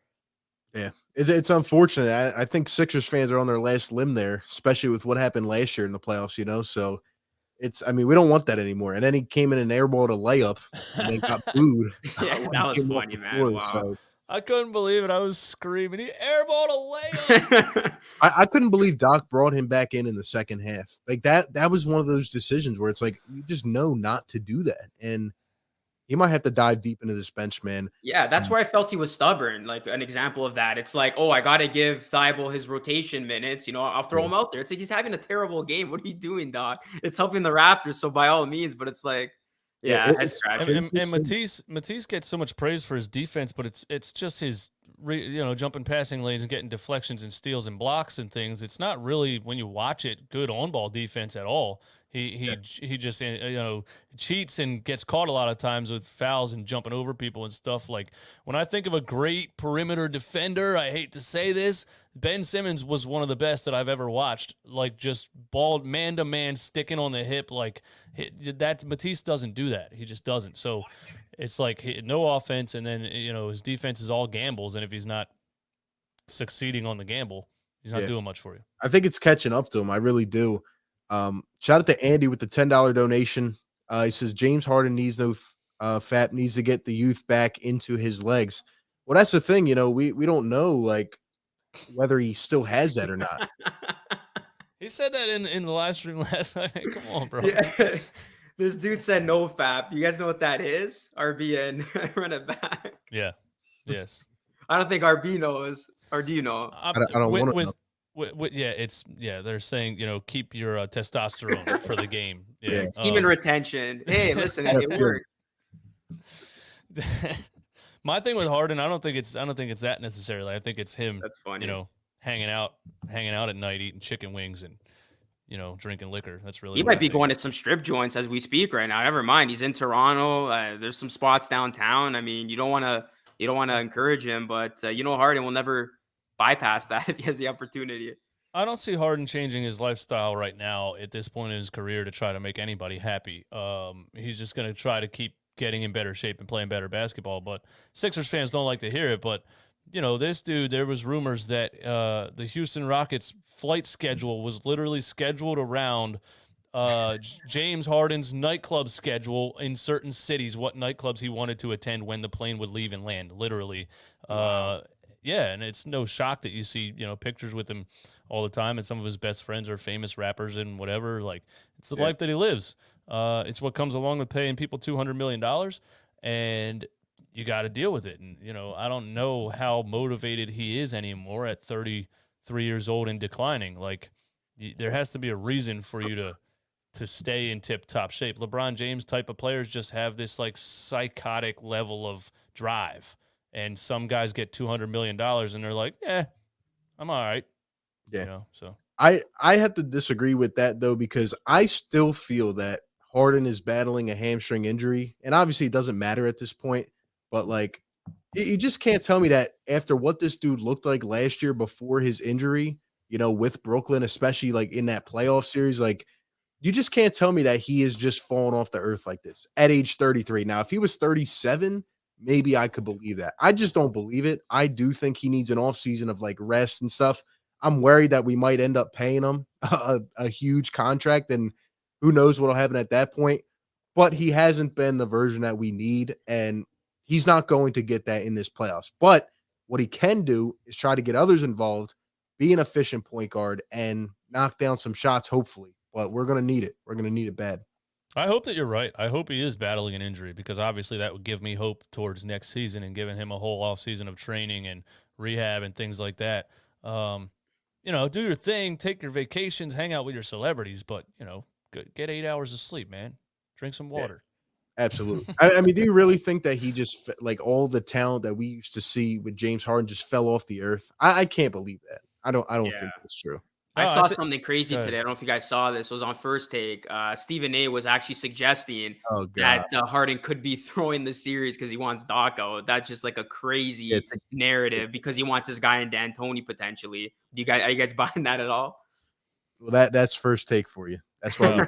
Yeah, it's unfortunate. I think Sixers fans are on their last limb there, especially with what happened last year in the playoffs, so we don't want that anymore. And then he came in and airballed a layup and then got booed. Yeah, that was funny, man. Wow. So. I couldn't believe it. I was screaming, he airballed a layup. I couldn't believe Doc brought him back in the second half. Like that was one of those decisions where it's like, you just know not to do that. And he might have to dive deep into this bench, man. Yeah, that's where I felt he was stubborn. Like, an example of that. It's like, I got to give Thybulle his rotation minutes. I'll throw him out there. It's like, he's having a terrible game. What are you doing, Doc? It's helping the Raptors, so by all means. But it's like, and Matisse gets so much praise for his defense, but it's just his jumping passing lanes and getting deflections and steals and blocks and things. It's not really, when you watch it, good on-ball defense at all. He just cheats and gets caught a lot of times with fouls and jumping over people and stuff. Like, when I think of a great perimeter defender, I hate to say this, Ben Simmons was one of the best that I've ever watched. Like, just ball man to man, sticking on the hip. Like, that Matisse doesn't do that. He just doesn't. So it's like no offense, and then his defense is all gambles. And if he's not succeeding on the gamble, he's not doing much for you. I think it's catching up to him. I really do. Shout out to Andy with the $10 donation. He says James Harden needs no fat, needs to get the youth back into his legs. Well, that's the thing, we don't know, like, whether he still has that or not. He said that in the live stream last night. Come on, bro. Yeah. This dude said no fap. Do you guys know what that is? RB and run it back. Yeah. Yes. I don't think RB knows. Or do you know? I don't want to know. They're saying, keep your testosterone for the game. Yeah. Semen retention. Hey, listen, it works. My thing with Harden, I don't think it's that necessarily. I think it's him. That's funny. Hanging out at night, eating chicken wings and drinking liquor. That's really. He might be going to some strip joints as we speak right now. Never mind. He's in Toronto. There's some spots downtown. I mean, you don't want to encourage him, but Harden will never bypass that if he has the opportunity. I don't see Harden changing his lifestyle right now at this point in his career to try to make anybody happy. He's just going to try to keep getting in better shape and playing better basketball. But Sixers fans don't like to hear it. But, this dude, there was rumors that the Houston Rockets flight schedule was literally scheduled around James Harden's nightclub schedule in certain cities, what nightclubs he wanted to attend when the plane would leave and land, literally. Wow. Yeah, and it's no shock that you see, pictures with him all the time, and some of his best friends are famous rappers and whatever. Like, it's the life that he lives. It's what comes along with paying people $200 million, and you got to deal with it. And, I don't know how motivated he is anymore at 33 years old and declining. Like, there has to be a reason for you to stay in tip-top shape. LeBron James type of players just have this, like, psychotic level of drive. And some guys get $200 million and they're like, I'm all right. Yeah. So I have to disagree with that, though, because I still feel that Harden is battling a hamstring injury. And obviously it doesn't matter at this point. But, like, you just can't tell me that after what this dude looked like last year before his injury, with Brooklyn, especially, like, in that playoff series, like, you just can't tell me that he is just falling off the earth like this at age 33. Now, if he was 37, maybe I could believe that. I just don't believe it. I do think he needs an offseason of, like, rest and stuff. I'm worried that we might end up paying him a huge contract, and who knows what'll happen at that point. But he hasn't been the version that we need, and he's not going to get that in this playoffs. But what he can do is try to get others involved, be an efficient point guard, and knock down some shots, hopefully. But we're going to need it. We're going to need it bad. I hope that you're right. I hope he is battling an injury, because obviously that would give me hope towards next season and giving him a whole offseason of training and rehab and things like that. Do your thing, take your vacations, hang out with your celebrities, but, get 8 hours of sleep, man. Drink some water. Yeah, absolutely. I mean, do you really think that he just, like, all the talent that we used to see with James Harden just fell off the earth? I can't believe that. I don't think that's true. I saw something crazy today. I don't know if you guys saw this. It was on First Take. Stephen A was actually suggesting that Harden could be throwing the series because he wants Doc out. That's just like a crazy narrative because he wants his guy in D'Antoni potentially. Are you guys buying that at all? Well, that's First Take for you. That's why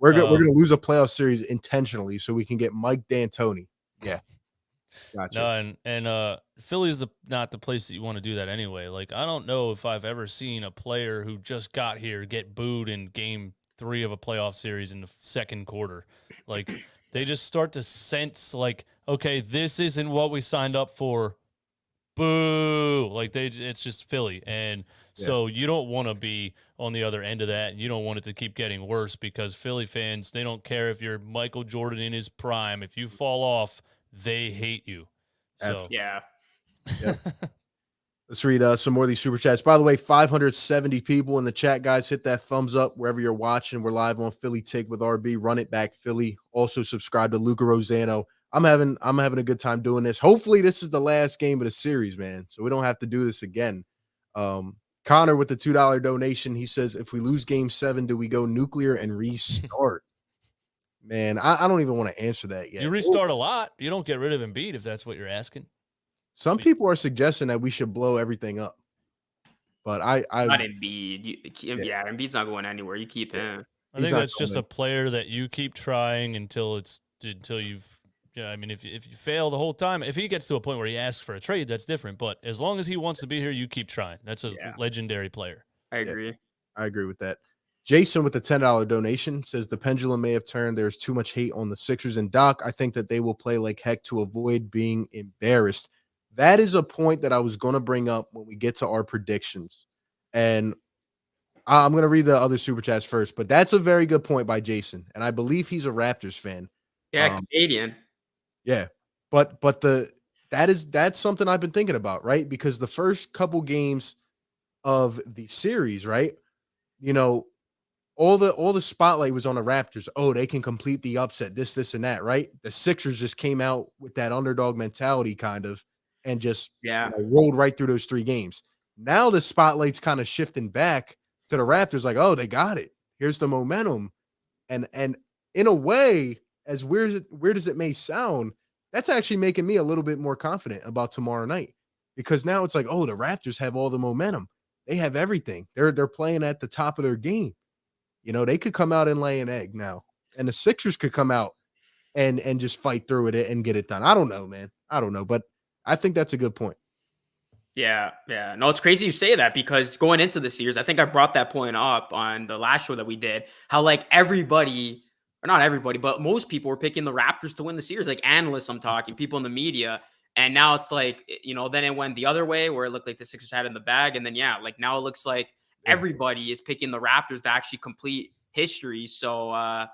we're gonna lose a playoff series intentionally so we can get Mike D'Antoni. Yeah. Gotcha. No, and Philly's not the place that you want to do that anyway. Like, I don't know if I've ever seen a player who just got here get booed in game 3 of a playoff series in the second quarter. Like, they just start to sense, like, okay, this isn't what we signed up for. Boo! Like, it's just Philly, and so you don't want to be on the other end of that, and you don't want it to keep getting worse, because Philly fans, they don't care if you're Michael Jordan in his prime. If you fall off, they hate you. So yeah. Let's read some more of these super chats. By the way, 570 people in the chat, guys. Hit that thumbs up wherever you're watching. We're live on Philly Take with RB. Run it back, Philly. Also subscribe to Luca Rosano. I'm having a good time doing this. Hopefully this is the last game of the series, man, so we don't have to do this again. Connor with the $2 donation, he says, if we lose game 7, do we go nuclear and restart? Man, I don't even want to answer that yet. You restart a lot. You don't get rid of Embiid if that's what you're asking. Some people are suggesting that we should blow everything up. But I not Embiid. Embiid's not going anywhere. You keep him. I think that's just a player that you keep trying until you've I mean, if you fail the whole time, if he gets to a point where he asks for a trade, that's different. But as long as he wants to be here, you keep trying. That's a legendary player. I agree. Yeah, I agree with that. Jason with the $10 donation says the pendulum may have turned. There's too much hate on the Sixers. And Doc, I think that they will play like heck to avoid being embarrassed. That is a point that I was going to bring up when we get to our predictions. And I'm going to read the other super chats first, but that's a very good point by Jason, and I believe he's a Raptors fan. Yeah, Canadian. Yeah, but that's something I've been thinking about, right? Because the first couple games of the series, right? You know, all the spotlight was on the Raptors. Oh, they can complete the upset, this, and that, right? The Sixers just came out with that underdog mentality, kind of, and just rolled right through those 3 games. Now the spotlight's kind of shifting back to the Raptors, like, oh, they got it. Here's the momentum, and in a way, as weird as it may sound, that's actually making me a little bit more confident about tomorrow night, because now it's like, oh, the Raptors have all the momentum. They have everything. They're playing at the top of their game. They could come out and lay an egg now, and the Sixers could come out and just fight through it and get it done. I don't know, man. I don't know, but I think that's a good point. Yeah. No, it's crazy you say that, because going into the series, I think I brought that point up on the last show that we did, how like everybody, or not everybody, but most people were picking the Raptors to win the series, like analysts I'm talking, people in the media. And now it's like, then it went the other way where it looked like the Sixers had it in the bag. And then, like now it looks like everybody is picking the Raptors to actually complete history. So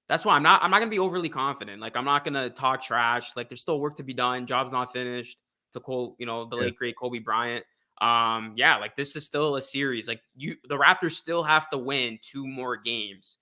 that's why I'm not going to be overly confident. Like, I'm not going to talk trash. Like, there's still work to be done. Job's not finished. To quote, the late great Kobe Bryant. Like this is still a series. Like the Raptors still have to win 2 more games.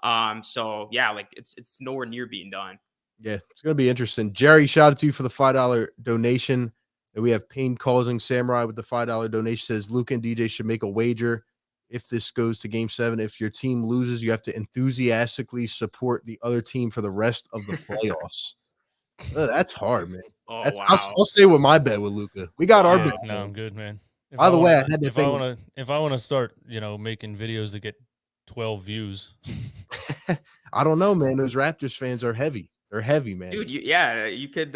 So like it's nowhere near being done. Yeah, it's gonna be interesting. Jerry, shout out to you for the $5 donation. And we have Pain Causing Samurai with the $5 donation, says Luca and DJ should make a wager if this goes to Game 7. If your team loses, you have to enthusiastically support the other team for the rest of the playoffs. That's hard, man. Oh, Wow. I'll stay with my bet with Luca. We got our bet. No, I'm good, man. By the way, if I want to start, making videos that get 12 views. I don't know, man. Those Raptors fans are heavy. They're heavy, man. Dude, you could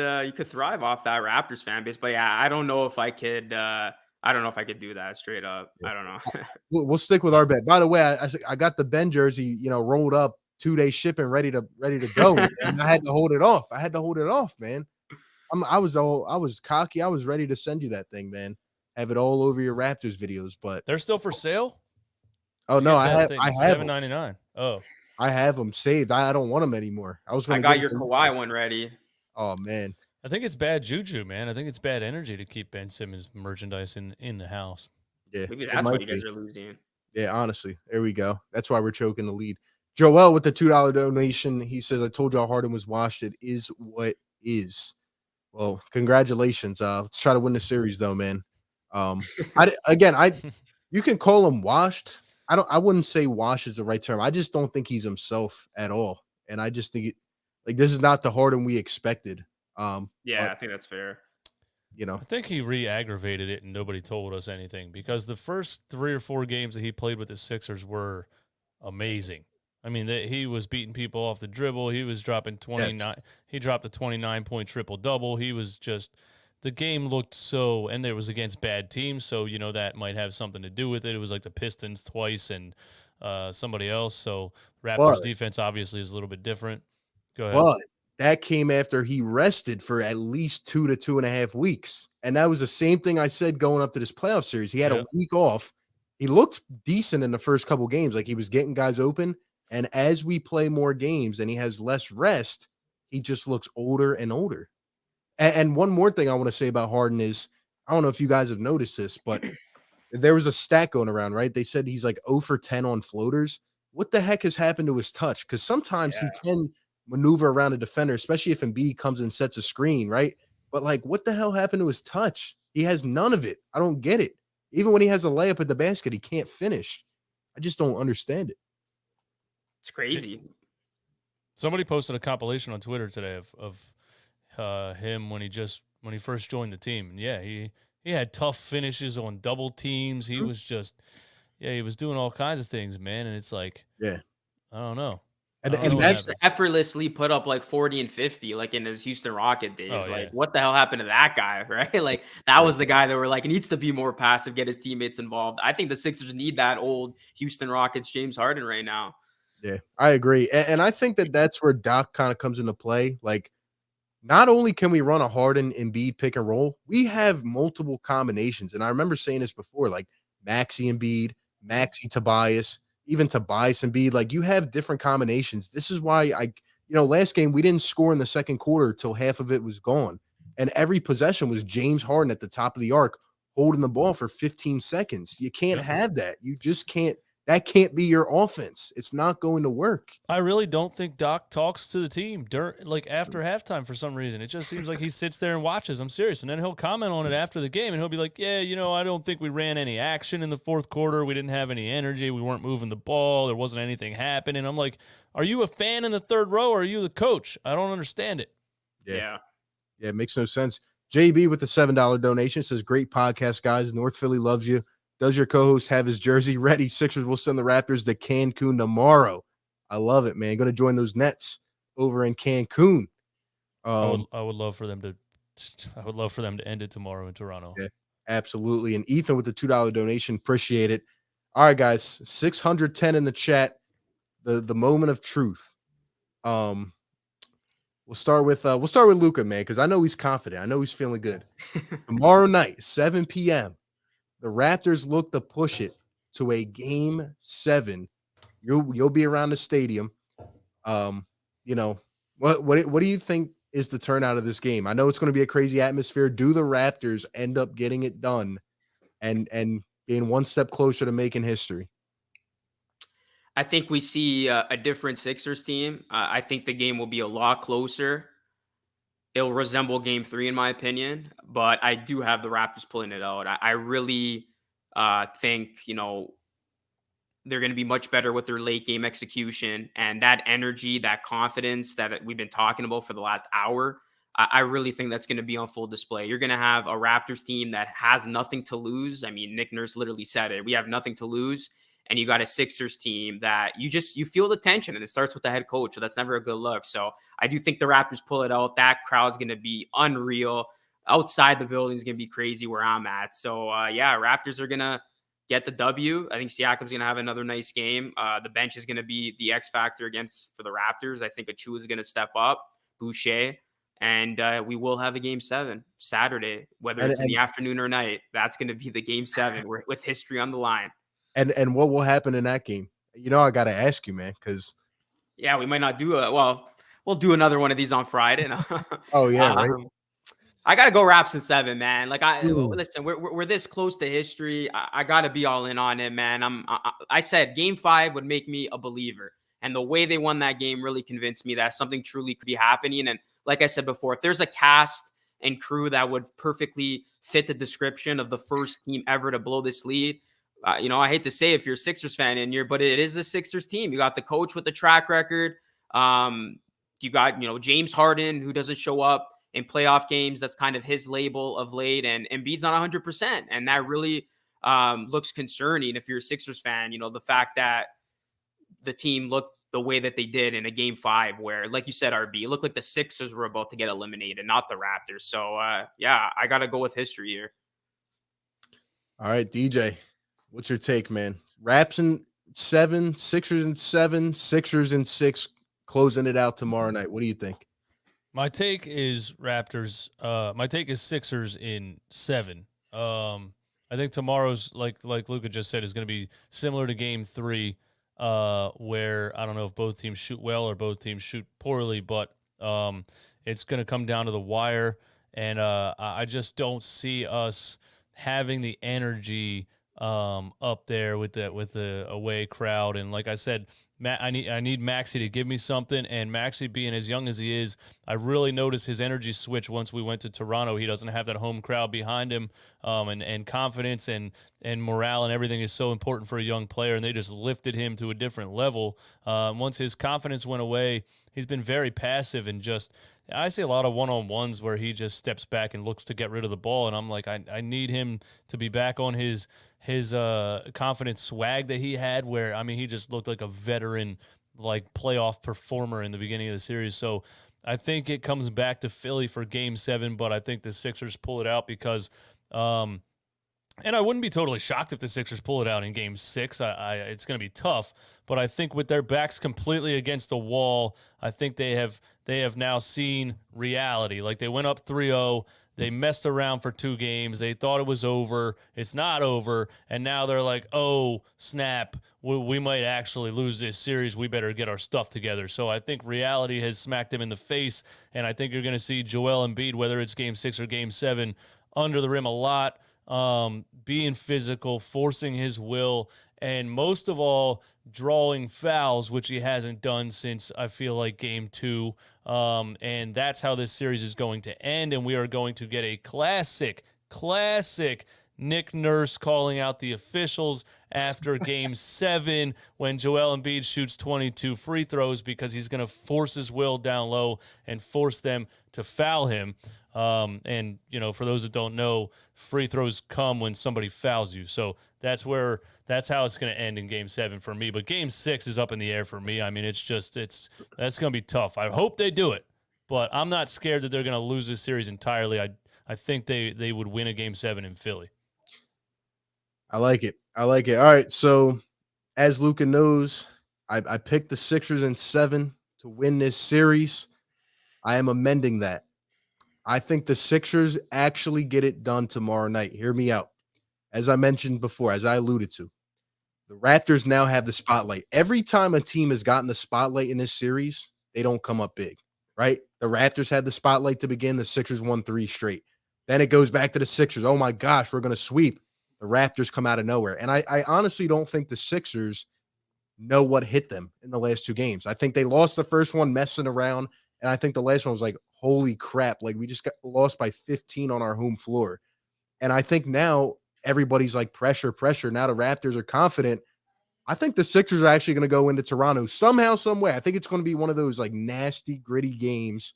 thrive off that Raptors fan base, but I don't know if I could. I don't know if I could do that straight up. I don't know. We'll stick with our bet. By the way, I got the Ben jersey, rolled up, 2-day shipping, ready to go, and I had to hold it off. Man. I was cocky. I was ready to send you that thing, man. Have it all over your Raptors videos, but they're still for sale. Oh no, I have $7.99. Oh, I have them saved. I don't want them anymore. I got your Kawhi one ready. Oh man, I think it's bad juju, man. I think it's bad energy to keep Ben Simmons merchandise in the house. Yeah, maybe that's why you guys are losing. Yeah, honestly, there we go. That's why we're choking the lead. Joel with the $2 donation. He says, "I told y'all Harden was washed. It is what is." Well, congratulations. Let's try to win the series, though, man. You can call him washed. I wouldn't say wash is the right term. I just don't think he's himself at all, and I just think this is not the Harden we expected. I think that's fair. I think he re-aggravated it, and nobody told us anything, because the first 3 or 4 games that he played with the Sixers were amazing. I mean, he was beating people off the dribble. He was dropping 29. Yes. He dropped a 29-point triple-double. He was just – the game looked so – and it was against bad teams, so, that might have something to do with it. It was like the Pistons twice and somebody else. So Raptors defense obviously is a little bit different. Go ahead. But that came after he rested for at least 2 to 2.5 weeks. And that was the same thing I said going up to this playoff series. He had a week off. He looked decent in the first couple games. Like, he was getting guys open. And as we play more games and he has less rest, he just looks older and older. And one more thing I want to say about Harden is, I don't know if you guys have noticed this, but there was a stat going around, right? They said he's like 0 for 10 on floaters. What the heck has happened to his touch? Because sometimes he can maneuver around a defender, especially if Embiid comes and sets a screen, right? But like, what the hell happened to his touch? He has none of it. I don't get it. Even when he has a layup at the basket, he can't finish. I just don't understand it. It's crazy. Somebody posted a compilation on Twitter today of him when he first joined the team. And he had tough finishes on double teams. He was just he was doing all kinds of things, man. And it's like, I don't know. And that's effortlessly put up like 40 and 50, like in his Houston Rocket days. What the hell happened to that guy, right? Like, that was the guy that were like, he needs to be more passive, get his teammates involved. I think the Sixers need that old Houston Rockets James Harden right now. Yeah, I agree. And I think that's where Doc kind of comes into play. Like, not only can we run a Harden Embiid pick and roll, we have multiple combinations. And I remember saying this before, like Maxey Embiid, Maxi Tobias, even Tobias and B. Like, you have different combinations. This is why last game we didn't score in the second quarter till half of it was gone. And every possession was James Harden at the top of the arc holding the ball for 15 seconds. You can't have that. You just can't. That can't be your offense. It's not going to work. I really don't think Doc talks to the team after halftime for some reason. It just seems like he sits there and watches. I'm serious. And then he'll comment on it after the game, and he'll be like, yeah, I don't think we ran any action in the fourth quarter. We didn't have any energy. We weren't moving the ball. There wasn't anything happening. I'm like, are you a fan in the third row, or are you the coach? I don't understand it. Yeah, it makes no sense. JB with the $7 donation says, great podcast, guys. North Philly loves you. Does your co-host have his jersey ready? Sixers will send the Raptors to Cancun tomorrow. I love it, man. Going to join those Nets over in Cancun. I would love for them to. I would love for them to end it tomorrow in Toronto. Yeah, absolutely. And Ethan with the $2 donation, appreciate it. All right, guys, 610 in the chat. The moment of truth. We'll start with Luca, man, because I know he's confident. I know he's feeling good. Tomorrow night, 7 p.m. The Raptors look to push it to a game 7. You'll be around the stadium. What do you think is the turnout of this game? I know it's going to be a crazy atmosphere. Do the Raptors end up getting it done and being one step closer to making history? I think we see a different Sixers team. I think the game will be a lot closer. It'll resemble game 3 in my opinion, but I do have the Raptors pulling it out. I really think, they're going to be much better with their late game execution, and that energy, that confidence that we've been talking about for the last hour. I really think that's going to be on full display. You're going to have a Raptors team that has nothing to lose. I mean, Nick Nurse literally said it. We have nothing to lose. And you got a Sixers team that you feel the tension, and it starts with the head coach. So that's never a good look. So I do think the Raptors pull it out. That crowd's going to be unreal. Outside the building is going to be crazy where I'm at. So Raptors are going to get the W. I think Siakam's going to have another nice game. The bench is going to be the X factor for the Raptors. I think Achua is going to step up, Boucher, and we will have a game 7 Saturday, whether it's in the afternoon or night. That's going to be the game 7 with history on the line. And what will happen in that game? I got to ask you, man, because we might not do we'll do another one of these on Friday. Oh yeah, right. I gotta go Raps in 7, man. Like listen, we're this close to history. I gotta be all in on it, man. I said game 5 would make me a believer, and the way they won that game really convinced me that something truly could be happening. And like I said before, if there's a cast and crew that would perfectly fit the description of the first team ever to blow this lead. I hate to say if you're a Sixers fan in here, but it is a Sixers team. You got the coach with the track record. You got, James Harden, who doesn't show up in playoff games. That's kind of his label of late. And Embiid's not 100%. And that really looks concerning if you're a Sixers fan. The fact that the team looked the way that they did in a game 5 where, like you said, RB, it looked like the Sixers were about to get eliminated, not the Raptors. So, I got to go with history here. All right, DJ. What's your take, man? Raps in 7, Sixers in 7, Sixers in 6, closing it out tomorrow night. What do you think? My take is Raptors. My take is Sixers in 7. I think tomorrow's, like Luca just said, is going to be similar to game 3, where I don't know if both teams shoot well or both teams shoot poorly, but it's going to come down to the wire. And I just don't see us having the energy up there with the away crowd. And like I said, I need Maxi to give me something, and Maxi being as young as he is, I really noticed his energy switch once we went to Toronto. He doesn't have that home crowd behind him, and confidence and morale and everything is so important for a young player, and they just lifted him to a different level. Once his confidence went away, he's been very passive and just I see a lot of one-on-ones where he just steps back and looks to get rid of the ball, and I'm like, I need him to be back on his confident swag that he had, where he just looked like a veteran, like playoff performer in the beginning of the series. So I think it comes back to Philly for game 7, but I think the Sixers pull it out because and I wouldn't be totally shocked if the Sixers pull it out in game 6. It's going to be tough, but I think with their backs completely against the wall, I think they have now seen reality. Like they went up 3-0. They messed around for 2 games. They thought it was over. It's not over. And now they're like, oh, snap. We might actually lose this series. We better get our stuff together. So I think reality has smacked them in the face. And I think you're going to see Joel Embiid, whether it's game 6 or game 7, under the rim a lot, being physical, forcing his will, and most of all, drawing fouls, which he hasn't done since I feel like game 2. And that's how this series is going to end. And we are going to get a classic Nick Nurse calling out the officials after game 7 when Joel Embiid shoots 22 free throws because he's going to force his will down low and force them to foul him. And, for those that don't know, free throws come when somebody fouls you. So that's how it's going to end in game 7 for me. But game 6 is up in the air for me. I mean, that's going to be tough. I hope they do it, but I'm not scared that they're going to lose this series entirely. I think they would win a game 7 in Philly. I like it. All right. So as Luca knows, I picked the Sixers in 7 to win this series. I am amending that. I think the Sixers actually get it done tomorrow night. Hear me out. As I mentioned before, as I alluded to, the Raptors now have the spotlight. Every time a team has gotten the spotlight in this series, they don't come up big, right? The Raptors had the spotlight to begin. The Sixers won 3 straight. Then it goes back to the Sixers. Oh, my gosh, we're going to sweep. The Raptors come out of nowhere. And I honestly don't think the Sixers know what hit them in the last 2 games. I think they lost the first one messing around, and I think the last one was like, holy crap, like we just got lost by 15 on our home floor. And I think now everybody's like pressure. Now the Raptors are confident. I think the Sixers are actually going to go into Toronto somehow, some way. I think it's going to be one of those like nasty, gritty games,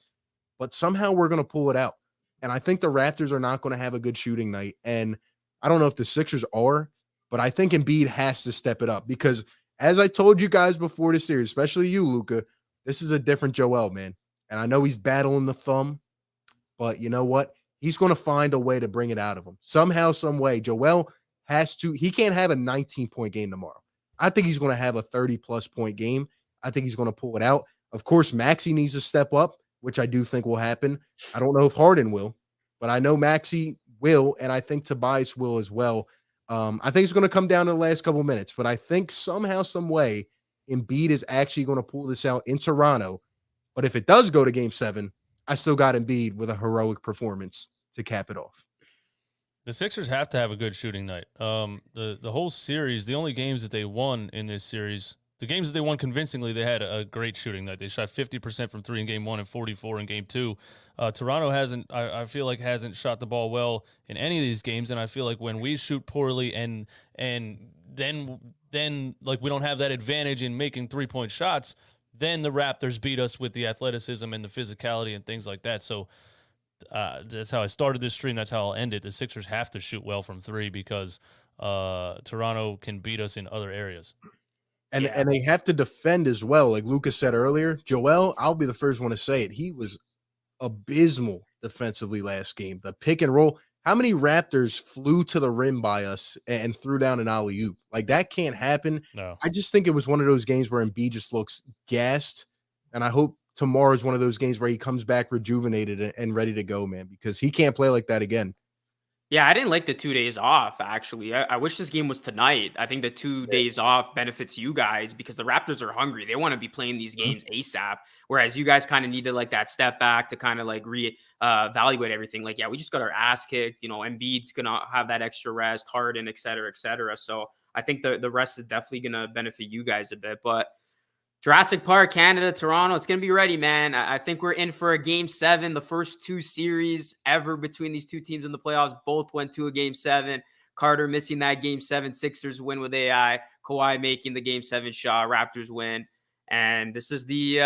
but somehow we're going to pull it out. And I think the Raptors are not going to have a good shooting night. And I don't know if the Sixers are, but I think Embiid has to step it up because as I told you guys before the series, especially you, Luca, this is a different Joel, man. And I know he's battling the thumb, but you know what? He's going to find a way to bring it out of him. Somehow, some way. Joel he can't have a 19-point game tomorrow. I think he's going to have a 30-plus point game. I think he's going to pull it out. Of course, Maxey needs to step up, which I do think will happen. I don't know if Harden will, but I know Maxey will, and I think Tobias will as well. I think it's going to come down to the last couple minutes, but I think somehow, some way, Embiid is actually going to pull this out in Toronto. But if it does go to game 7, I still got Embiid with a heroic performance to cap it off. The Sixers have to have a good shooting night. The whole series, the only games that they won in this series, the games that they won convincingly, they had a great shooting night. They shot 50% from 3 in game 1 and 44 in game 2. Toronto I feel like hasn't shot the ball well in any of these games, and I feel like when we shoot poorly and then like we don't have that advantage in making 3-point shots, then the Raptors beat us with the athleticism and the physicality and things like that. So that's how I started this stream. That's how I'll end it. The Sixers have to shoot well from 3 because Toronto can beat us in other areas. And they have to defend as well. Like Lucas said earlier, Joel, I'll be the first one to say it. He was abysmal defensively last game. The pick and roll. How many Raptors flew to the rim by us and threw down an alley-oop? Like, that can't happen. No. I just think it was one of those games where Embiid just looks gassed, and I hope tomorrow is one of those games where he comes back rejuvenated and ready to go, man, because he can't play like that again. Yeah, I didn't like the 2 days off, actually. I wish this game was tonight. I think the 2 days off benefits you guys because the Raptors are hungry. They want to be playing these games ASAP, whereas you guys kind of needed like that step back to kind of like evaluate everything. Like, yeah, we just got our ass kicked. Embiid's going to have that extra rest, Harden, et cetera, et cetera. So I think the rest is definitely going to benefit you guys a bit. But Jurassic Park, Canada, Toronto, it's going to be ready, man. I think we're in for a game 7. The first 2 series ever between these 2 teams in the playoffs both went to a game 7. Carter missing that game 7. Sixers win with AI. Kawhi making the game 7 shot. Raptors win. And this is the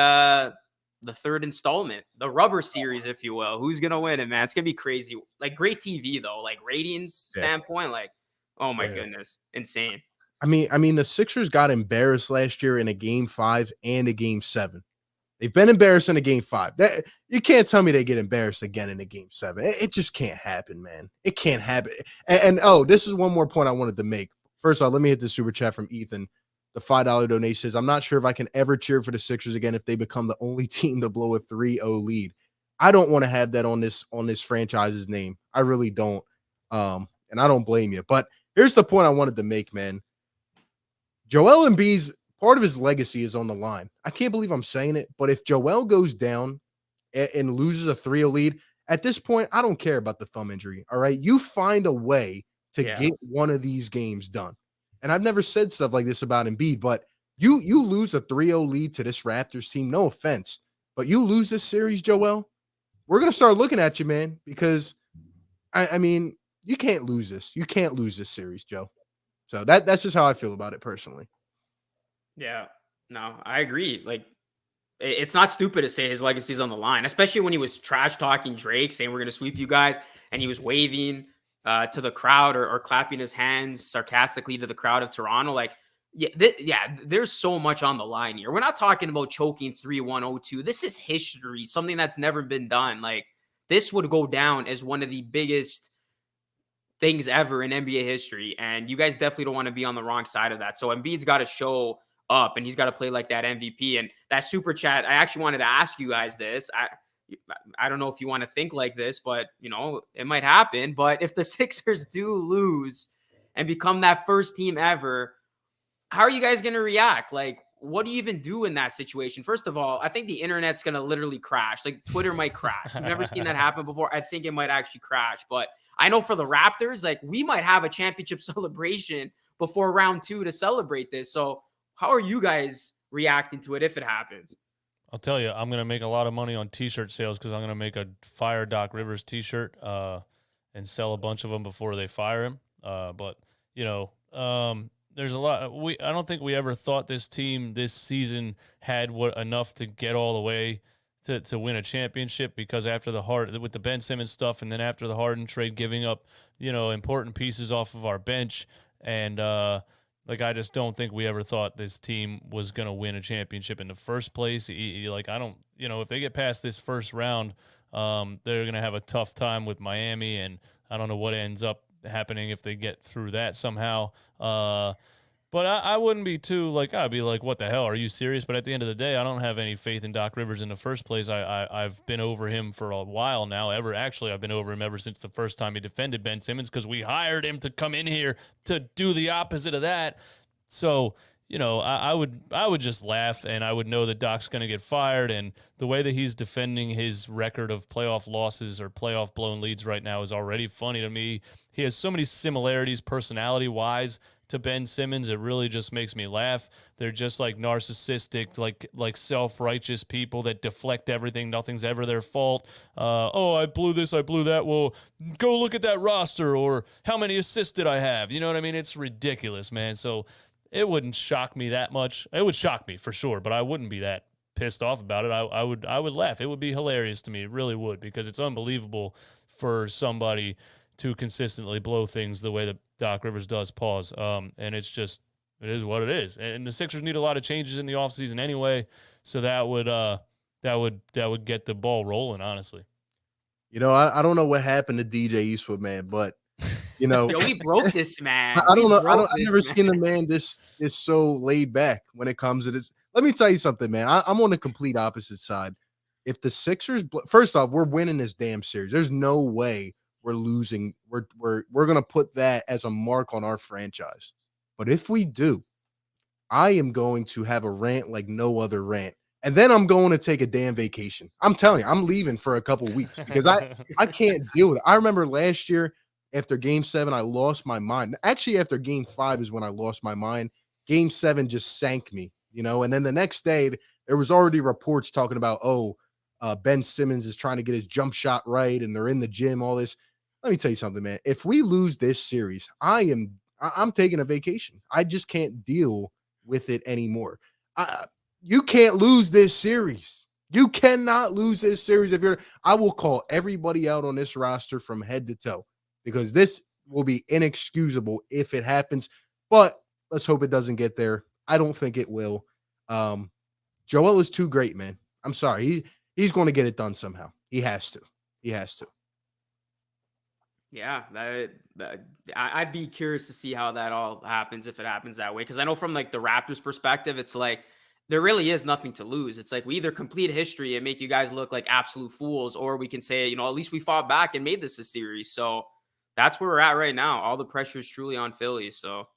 3rd installment, the rubber series, if you will. Who's going to win it, man? It's going to be crazy. Like, great TV, though. Like, ratings standpoint, like, oh, my goodness. Insane. I mean, the Sixers got embarrassed last year in a game 5 and a game 7. They've been embarrassed in a game 5. That you can't tell me they get embarrassed again in a game 7. It just can't happen, man. It can't happen. And this is one more point I wanted to make. First of all, let me hit the super chat from Ethan. The $5 donation says, I'm not sure if I can ever cheer for the Sixers again if they become the only team to blow a 3-0 lead. I don't want to have that on this franchise's name. I really don't. And I don't blame you. But here's the point I wanted to make, man. Joel Embiid's part of his legacy is on the line. I can't believe I'm saying it, but if Joel goes down and loses a 3-0 lead, at this point, I don't care about the thumb injury. All right. You find a way to get one of these games done. And I've never said stuff like this about Embiid, but you lose a 3-0 lead to this Raptors team. No offense, but you lose this series, Joel. We're gonna start looking at you, man, because I mean, you can't lose this. You can't lose this series, Joe. So that's just how I feel about it personally. Yeah, no, I agree. Like, it's not stupid to say his legacy's on the line, especially when he was trash talking Drake, saying we're going to sweep you guys, and he was waving to the crowd or clapping his hands sarcastically to the crowd of Toronto. Like, there's so much on the line here. We're not talking about choking 3-1-0-2. This is history, something that's never been done. Like, this would go down as one of the biggest things ever in NBA history, and you guys definitely don't want to be on the wrong side of that. So Embiid's got to show up, and he's got to play like that MVP. And that super chat, I actually wanted to ask you guys this. I don't know if you want to think like this, but it might happen. But if the Sixers do lose and become that first team ever, how are you guys going to react? Like, what do you even do in that situation? First of all, I think the internet's going to literally crash. Like, Twitter might crash. We've never seen that happen before. I think it might actually crash. But I know for the Raptors, like, we might have a championship celebration before round 2 to celebrate this. So how are you guys reacting to it if it happens? I'll tell you, I'm going to make a lot of money on T-shirt sales because I'm going to make a Fire Doc Rivers T-shirt and sell a bunch of them before they fire him. But there's a lot. I don't think we ever thought this team this season had enough to get all the way to win a championship, because after with the Ben Simmons stuff, and then after the Harden trade, giving up important pieces off of our bench, and I just don't think we ever thought this team was going to win a championship in the first place. I don't, if they get past this first round, they're going to have a tough time with Miami, and I don't know what ends up happening if they get through that somehow. But I wouldn't be too I'd be like, what the hell? Are you serious? But at the end of the day, I don't have any faith in Doc Rivers in the first place. I've been over him for a while now. I've been over him ever since the first time he defended Ben Simmons, because we hired him to come in here to do the opposite of that. So, I would just laugh, and I would know that Doc's going to get fired. And the way that he's defending his record of playoff losses or playoff blown leads right now is already funny to me. He has so many similarities personality-wise to Ben Simmons. It really just makes me laugh. They're just like narcissistic, like self-righteous people that deflect everything. Nothing's ever their fault. I blew this, I blew that. Well, go look at that roster, or how many assists did I have? You know what I mean? It's ridiculous, man. So it wouldn't shock me that much. It would shock me for sure, but I wouldn't be that pissed off about it. I would laugh. It would be hilarious to me. It really would, because it's unbelievable for somebody to consistently blow things the way that Doc Rivers does. Pause. And it is what it is. And the Sixers need a lot of changes in the offseason anyway, so that would get the ball rolling, honestly. I don't know what happened to DJ Eastwood, man, but Yo, we broke this man. I don't know. I've never seen the man this so laid back when it comes to this. Let me tell you something, man. I'm on the complete opposite side. If the Sixers, first off, we're winning this damn series. There's no way we're losing. We're gonna put that as a mark on our franchise. But if we do, I am going to have a rant like no other rant. And then I'm going to take a damn vacation. I'm telling you, I'm leaving for a couple weeks because I can't deal with it. I remember last year after Game 7, I lost my mind. Actually, after Game 5 is when I lost my mind. Game 7 just sank me, and then the next day there was already reports talking about, Ben Simmons is trying to get his jump shot right and they're in the gym, all this. Let me tell you something, man. If we lose this series, I'm taking a vacation. I just can't deal with it anymore. You can't lose this series. You cannot lose this series. I will call everybody out on this roster from head to toe, because this will be inexcusable if it happens. But let's hope it doesn't get there. I don't think it will. Joel is too great, man. I'm sorry. He's going to get it done somehow. He has to. Yeah, I'd be curious to see how that all happens, if it happens that way. Because I know from the Raptors' perspective, it's like there really is nothing to lose. It's like we either complete history and make you guys look like absolute fools, or we can say, at least we fought back and made this a series. So that's where we're at right now. All the pressure is truly on Philly. So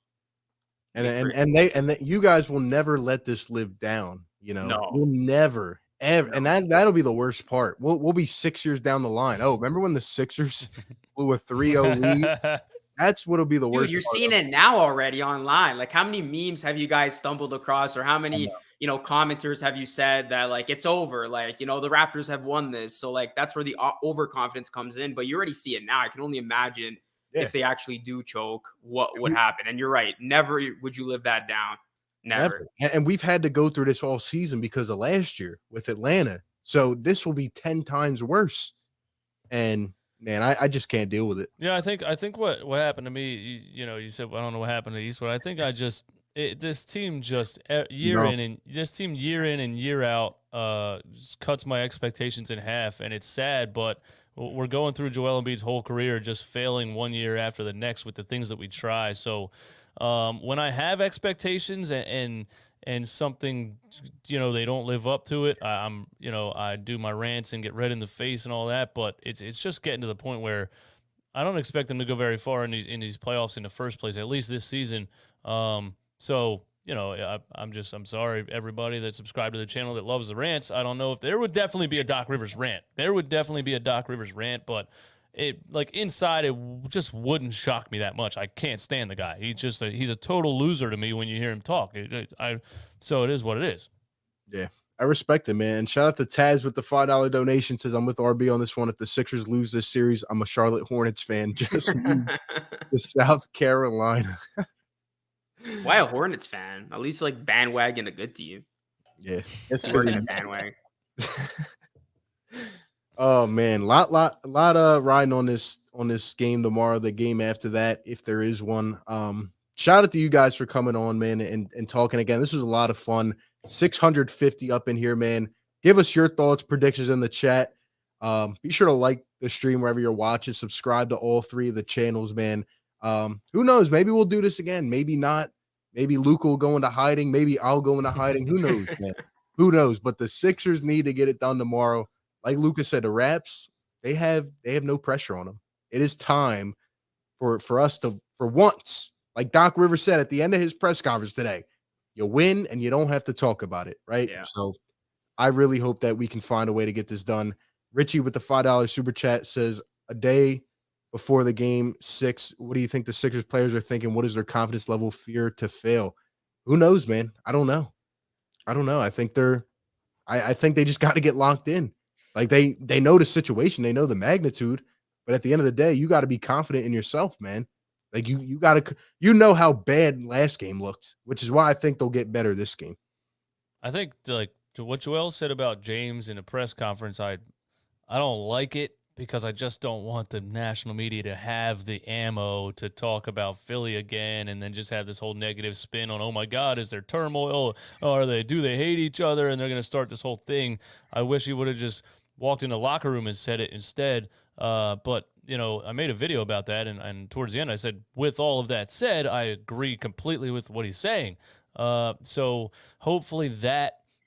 you guys will never let this live down. No. You'll never ever, No. and that'll be the worst part. We'll be 6 years down the line. Oh, remember when the Sixers blew a 3-0 lead? That's what'll be the worst. Dude, you're seeing it now already online. Like, how many memes have you guys stumbled across, or how many commenters have you said that like it's over? Like, the Raptors have won this, so like that's where the overconfidence comes in. But you already see it now. I can only imagine if they actually do choke, what would happen. And you're right. Never would you live that down. Never. And we've had to go through this all season because of last year with Atlanta. So this will be 10 times worse. And man, I just can't deal with it. Yeah, I think what happened to me, you said, I don't know what happened to Eastwood. I think this team just year in and year out just cuts my expectations in half, and it's sad, but we're going through Joel Embiid's whole career just failing one year after the next with the things that we try. So when I have expectations and something, they don't live up to it, I do my rants and get red in the face and all that, but it's just getting to the point where I don't expect them to go very far in these playoffs in the first place, at least this season. I'm sorry, everybody that subscribed to the channel that loves the rants. I don't know if there would definitely be a Doc Rivers rant. But inside, it just wouldn't shock me that much. I can't stand the guy. He's a total loser to me when you hear him talk. So it is what it is. Yeah, I respect it, man. Shout out to Taz with the $5 donation. Says, I'm with RB on this one. If the Sixers lose this series, I'm a Charlotte Hornets fan. Just moved to South Carolina. Why a Hornets fan? At least like bandwagon a good team. Yeah, it's working a bandwagon. Oh man, lot riding on this game tomorrow. The game after that, if there is one. Shout out to you guys for coming on, man, and talking again. This was a lot of fun. 650 up in here, man. Give us your thoughts, predictions in the chat. Be sure to like the stream wherever you're watching. Subscribe to all three of the channels, man. Who knows? Maybe we'll do this again. Maybe not. Maybe Luca will go into hiding. Maybe I'll go into hiding. Who knows, man? Who knows? But the Sixers need to get it done tomorrow. Like Luca said, the Raps, they have no pressure on them. It is time for us to, for once, like Doc Rivers said at the end of his press conference today, you win and you don't have to talk about it, right? Yeah. So I really hope that we can find a way to get this done. Richie with the $5 super chat says, a day before the game 6, what do you think the Sixers players are thinking? What is their confidence level, fear to fail? Who knows, man? I don't know. I think I think they just got to get locked in. Like they know the situation, they know the magnitude, but at the end of the day, you got to be confident in yourself, man. Like you got to, how bad last game looked, which is why I think they'll get better this game. I think like to what Joel said about James in a press conference, I don't like it because I just don't want the national media to have the ammo to talk about Philly again and then just have this whole negative spin on, oh my God, is there turmoil? Or do they hate each other? And they're going to start this whole thing. I wish he would have just walked in the locker room and said it instead. But, I made a video about that. And towards the end, I said, with all of that said, I agree completely with what he's saying. So hopefully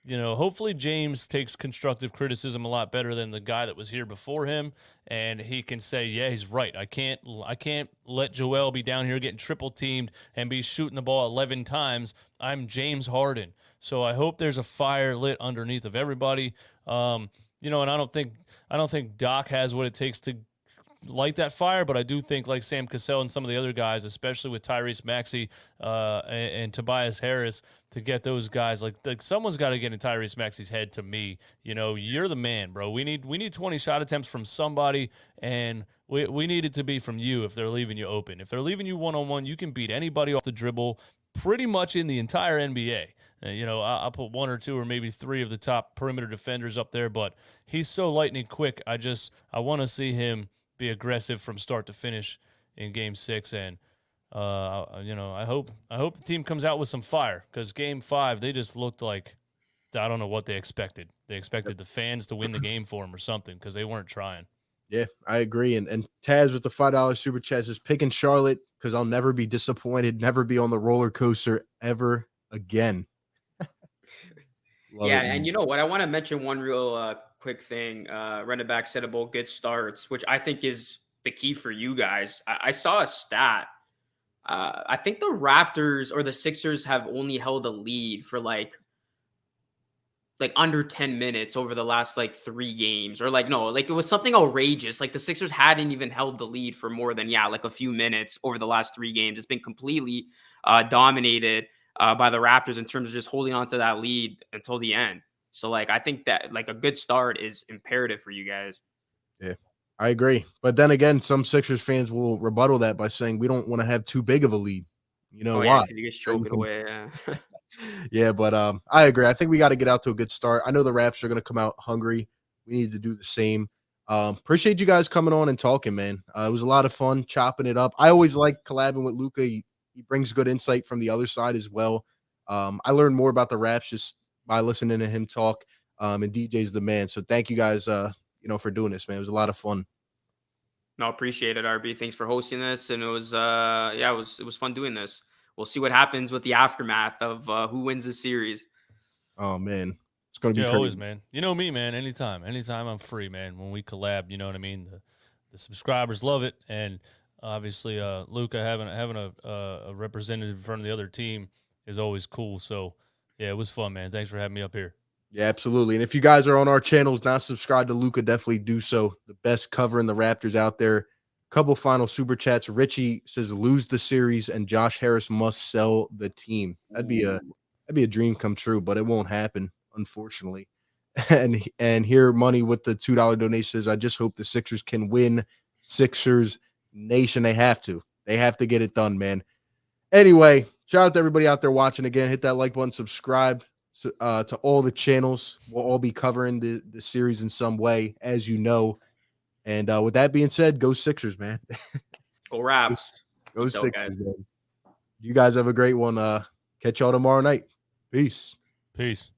hopefully James takes constructive criticism a lot better than the guy that was here before him, and he can say, yeah, he's right. I can't let Joel be down here getting triple teamed and be shooting the ball 11 times. I'm James Harden. So I hope there's a fire lit underneath of everybody. And I don't think Doc has what it takes to light that fire, but I do think like Sam Cassell and some of the other guys, especially with Tyrese Maxey and Tobias Harris, to get those guys, like someone's got to get in Tyrese Maxey's head. To me, you're the man, bro. We need 20 shot attempts from somebody, and we need it to be from you if they're leaving you open. If they're leaving you one-on-one, you can beat anybody off the dribble pretty much in the entire NBA. I'll put 1 or 2 or maybe 3 of the top perimeter defenders up there, but he's so lightning quick. I want to see him be aggressive from start to finish in Game 6, and I hope the team comes out with some fire, because Game 5 they just looked like, I don't know what they expected. They expected the fans to win the game for them or something, because they weren't trying. Yeah, I agree. And Taz with the $5 super chat is picking Charlotte because I'll never be disappointed, never be on the roller coaster ever again. Love Yeah, it, and man. you know what? I want to mention one real quick thing. Running back said about good starts, which I think is the key for you guys. I saw a stat. I think the Raptors or the Sixers have only held a lead for like under 10 minutes over the last like 3 games, or like no, like it was something outrageous. Like the Sixers hadn't even held the lead for more than like a few minutes over the last 3 games. It's been completely dominated by the Raptors in terms of just holding on to that lead until the end. So like I think that like a good start is imperative for you guys. Yeah, I agree. But then again, some Sixers fans will rebuttal that by saying we don't want to have too big of a lead. You know Oh yeah, why? because you guys So choke you it can away. Yeah. yeah, but I agree. I think we got to get out to a good start. I know the Raps are going to come out hungry. We need to do the same. Appreciate you guys coming on and talking, man. It was a lot of fun chopping it up. I always like collabing with Luca. He brings good insight from the other side as well. I learned more about the Raps just by listening to him talk. And DJ's the man. So thank you guys, for doing this, man. It was a lot of fun. No, appreciate it, RB. Thanks for hosting this, and it was it was fun doing this. We'll see what happens with the aftermath of who wins the series. Oh man, it's gonna be Yeah, always, crazy. man. You know me, man. Anytime I'm free, man. When we collab, you know what I mean. The subscribers love it, and obviously, Luca having a representative in front of the other team is always cool. So, yeah, it was fun, man. Thanks for having me up here. Yeah, absolutely. And if you guys are on our channels, not subscribed to Luca, definitely do so. The best covering the Raptors out there. Couple final super chats. Richie says lose the series and Josh Harris must sell the team. That'd be a dream come true, but it won't happen, unfortunately. And here money with the $2 donation says I just hope the Sixers can win. Sixers Nation, they have to. They have to get it done, man. Anyway, shout out to everybody out there watching again. Hit that like button, subscribe to all the channels. We'll all be covering the series in some way, as you know. And with that being said, go Sixers, man. Go Raps. Go Peace out, Sixers, guys. man. You guys have a great one. Catch y'all tomorrow night. Peace. Peace.